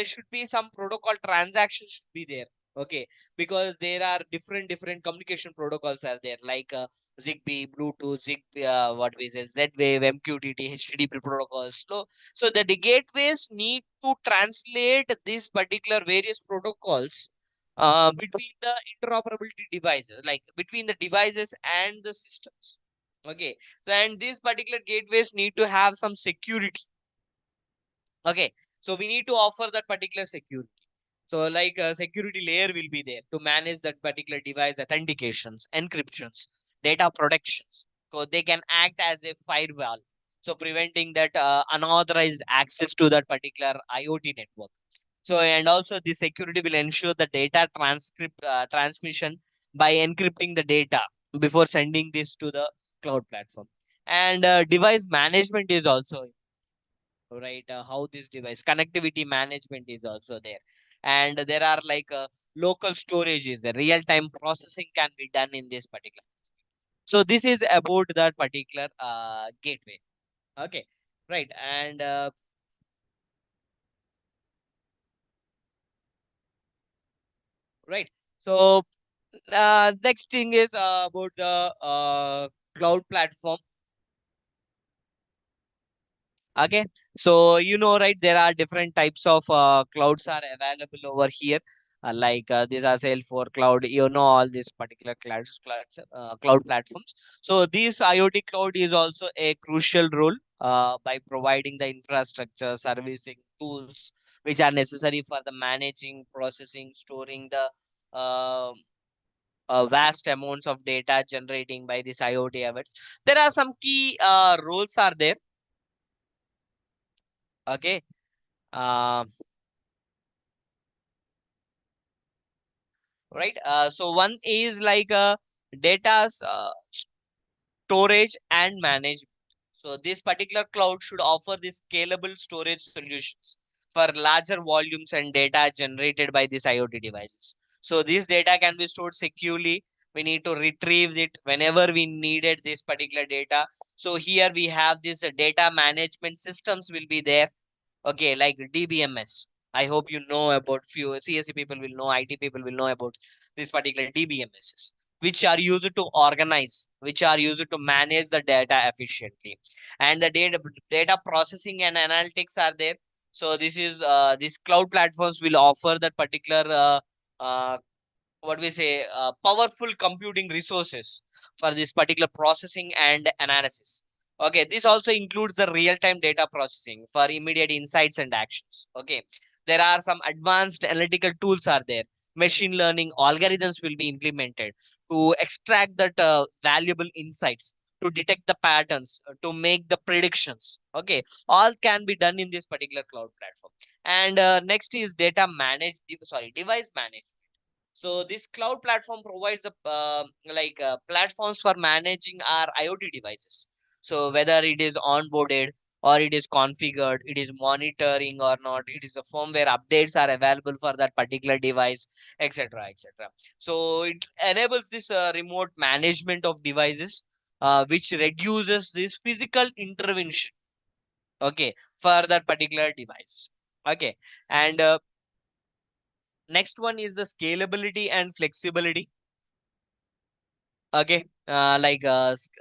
should be some protocol transactions should be there. Okay, because there are different communication protocols are there like Zigbee, Bluetooth, Zigbee, what we say Z-Wave, MQTT, HTTP protocols. So the gateways need to translate these particular various protocols between the interoperability devices, like between the devices and the systems. Okay, so and these particular gateways need to have some security. Okay, so we need to offer that particular security. So like a security layer will be there to manage that particular device authentications, encryptions, data protections. So they can act as a firewall. So preventing that unauthorized access to that particular IoT network. So and also the security will ensure the data transmission by encrypting the data before sending this to the cloud platform. And device management is also right. How this device connectivity management is also there, and there are like local storages. The real time processing can be done in this particular. So this is about that particular gateway. Okay, right, and right. So next thing is about the cloud platform. Okay, so right, there are different types of clouds are available over here. Like these are sale for cloud, all these particular cloud platforms. So this IoT cloud is also a crucial role by providing the infrastructure, servicing tools which are necessary for the managing, processing, storing the uh, vast amounts of data generating by this IoT events. There are some key roles are there. Okay. Uh, right. So one is like data storage and management. So this particular cloud should offer these scalable storage solutions for larger volumes and data generated by these IoT devices. So this data can be stored securely. We need to retrieve it whenever we needed this particular data. So here we have this data management systems will be there. Okay, like DBMS. I hope you know about few CSE people will know, IT people will know about this particular DBMSs, which are used to organize, which are used to manage the data efficiently. And the data processing and analytics are there. So this is these cloud platforms will offer that particular what we say powerful computing resources for this particular processing and analysis. Okay, this also includes the real-time data processing for immediate insights and actions. Okay, there are some advanced analytical tools are there. Machine learning algorithms will be implemented to extract that valuable insights, to detect the patterns, to make the predictions. Okay, all can be done in this particular cloud platform. And next is data manage, device management. So this cloud platform provides a platforms for managing our IoT devices. So whether it is onboarded or it is configured, it is monitoring or not, it is a firmware updates are available for that particular device, etc., etc. So it enables this remote management of devices, which reduces this physical intervention. Okay, for that particular device. Okay, and next one is the scalability and flexibility. Okay,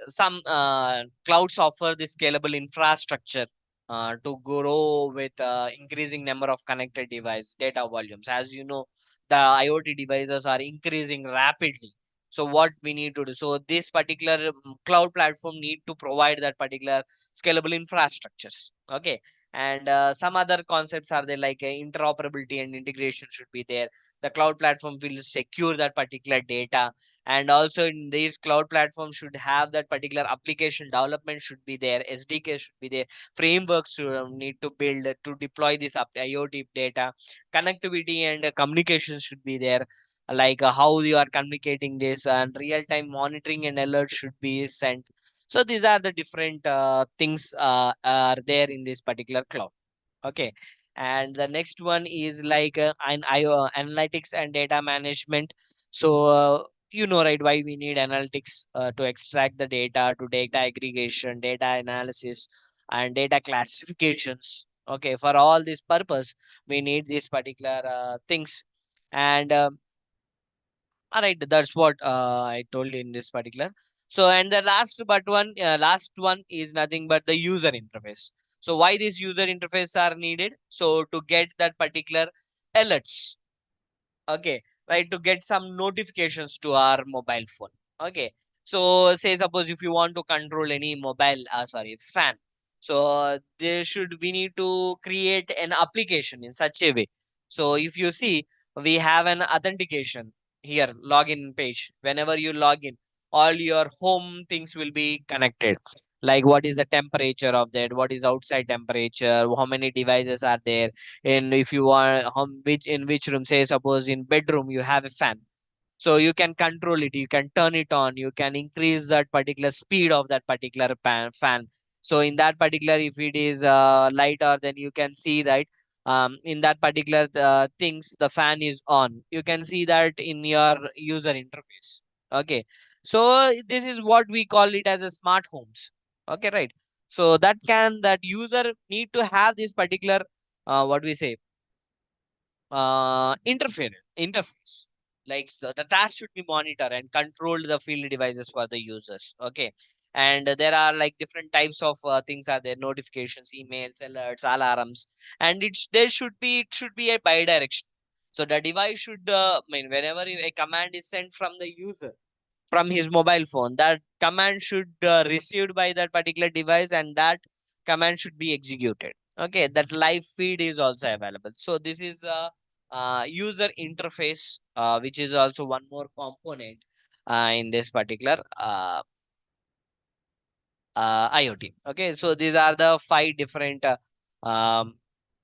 some clouds offer the scalable infrastructure to grow with increasing number of connected device data volumes. As you know, the IoT devices are increasing rapidly. So what we need to do? So this particular cloud platform need to provide that particular scalable infrastructures. Okay, and some other concepts are there like interoperability and integration should be there. The cloud platform will secure that particular data, and also in these cloud platforms should have that particular application development should be there, SDK should be there, frameworks to, need to build to deploy this IoT data, connectivity and communication should be there, how you are communicating this, and real-time monitoring and alerts should be sent. So these are the different things are there in this particular cloud. Okay, and the next one is an IO analytics and data management. So you know, right, why we need analytics to extract the data, to data aggregation, data analysis, and data classifications. Okay, for all this purpose, we need these particular things. And all right, that's what I told you in this particular. So, and the last one is nothing but the user interface. So, why this user interface are needed? So, to get that particular alerts. Okay, right, to get some notifications to our mobile phone. Okay, so say suppose if you want to control any mobile, fan. So there should we need to create an application in such a way. So if you see, we have an authentication here, login page. Whenever you log in, all your home things will be connected. Like what is the temperature of that, what is outside temperature, how many devices are there, and if you want which in which room, say suppose in bedroom you have a fan, so you can control it, you can turn it on, you can increase that particular speed of that particular fan. So in that particular, if it is lighter, then you can see that in that particular things the fan is on, you can see that in your user interface. Okay, so this is what we call it as a smart homes. Okay, right. So that user need to have this particular what we say interface, so the task should be monitored and control the field devices for the users. Okay, and there are like different types of things are there, notifications, emails, alerts, alarms, and it should be a bidirectional. So the device should whenever a command is sent from the user from his mobile phone, that command should received by that particular device, and that command should be executed. Okay, that live feed is also available. So this is a user interface, which is also one more component in this particular IoT. Okay, so these are the 5 different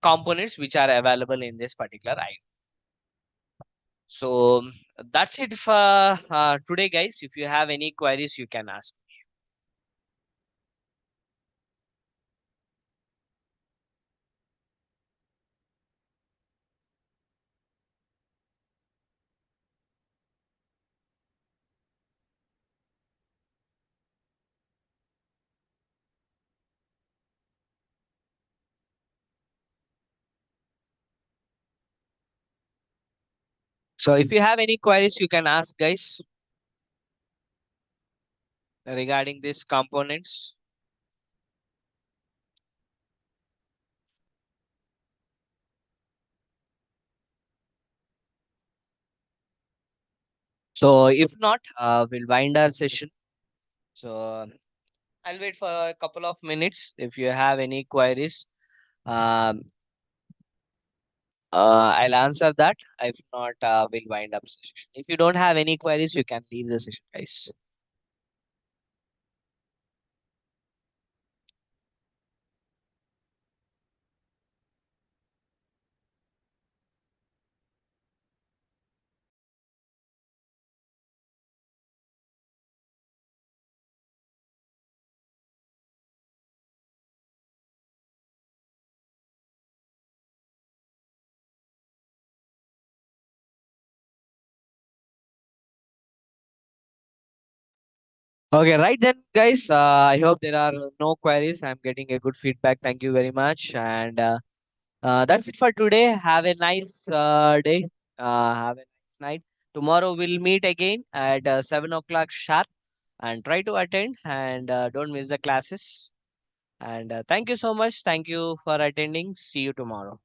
components which are available in this particular IoT. So that's it for today, guys. If you have any queries, you can ask. So if you have any queries, you can ask, guys, regarding these components. So if not, we'll wind our session. So I'll wait for a couple of minutes. If you have any queries, um, I'll answer that. If not, we'll wind up the session. If you don't have any queries, you can leave the session, guys. Okay, right then, guys. I hope there are no queries. I'm getting a good feedback. Thank you very much. And that's it for today. Have a nice day. Have a nice night. Tomorrow we'll meet again at 7 o'clock sharp and try to attend and don't miss the classes. And thank you so much. Thank you for attending. See you tomorrow.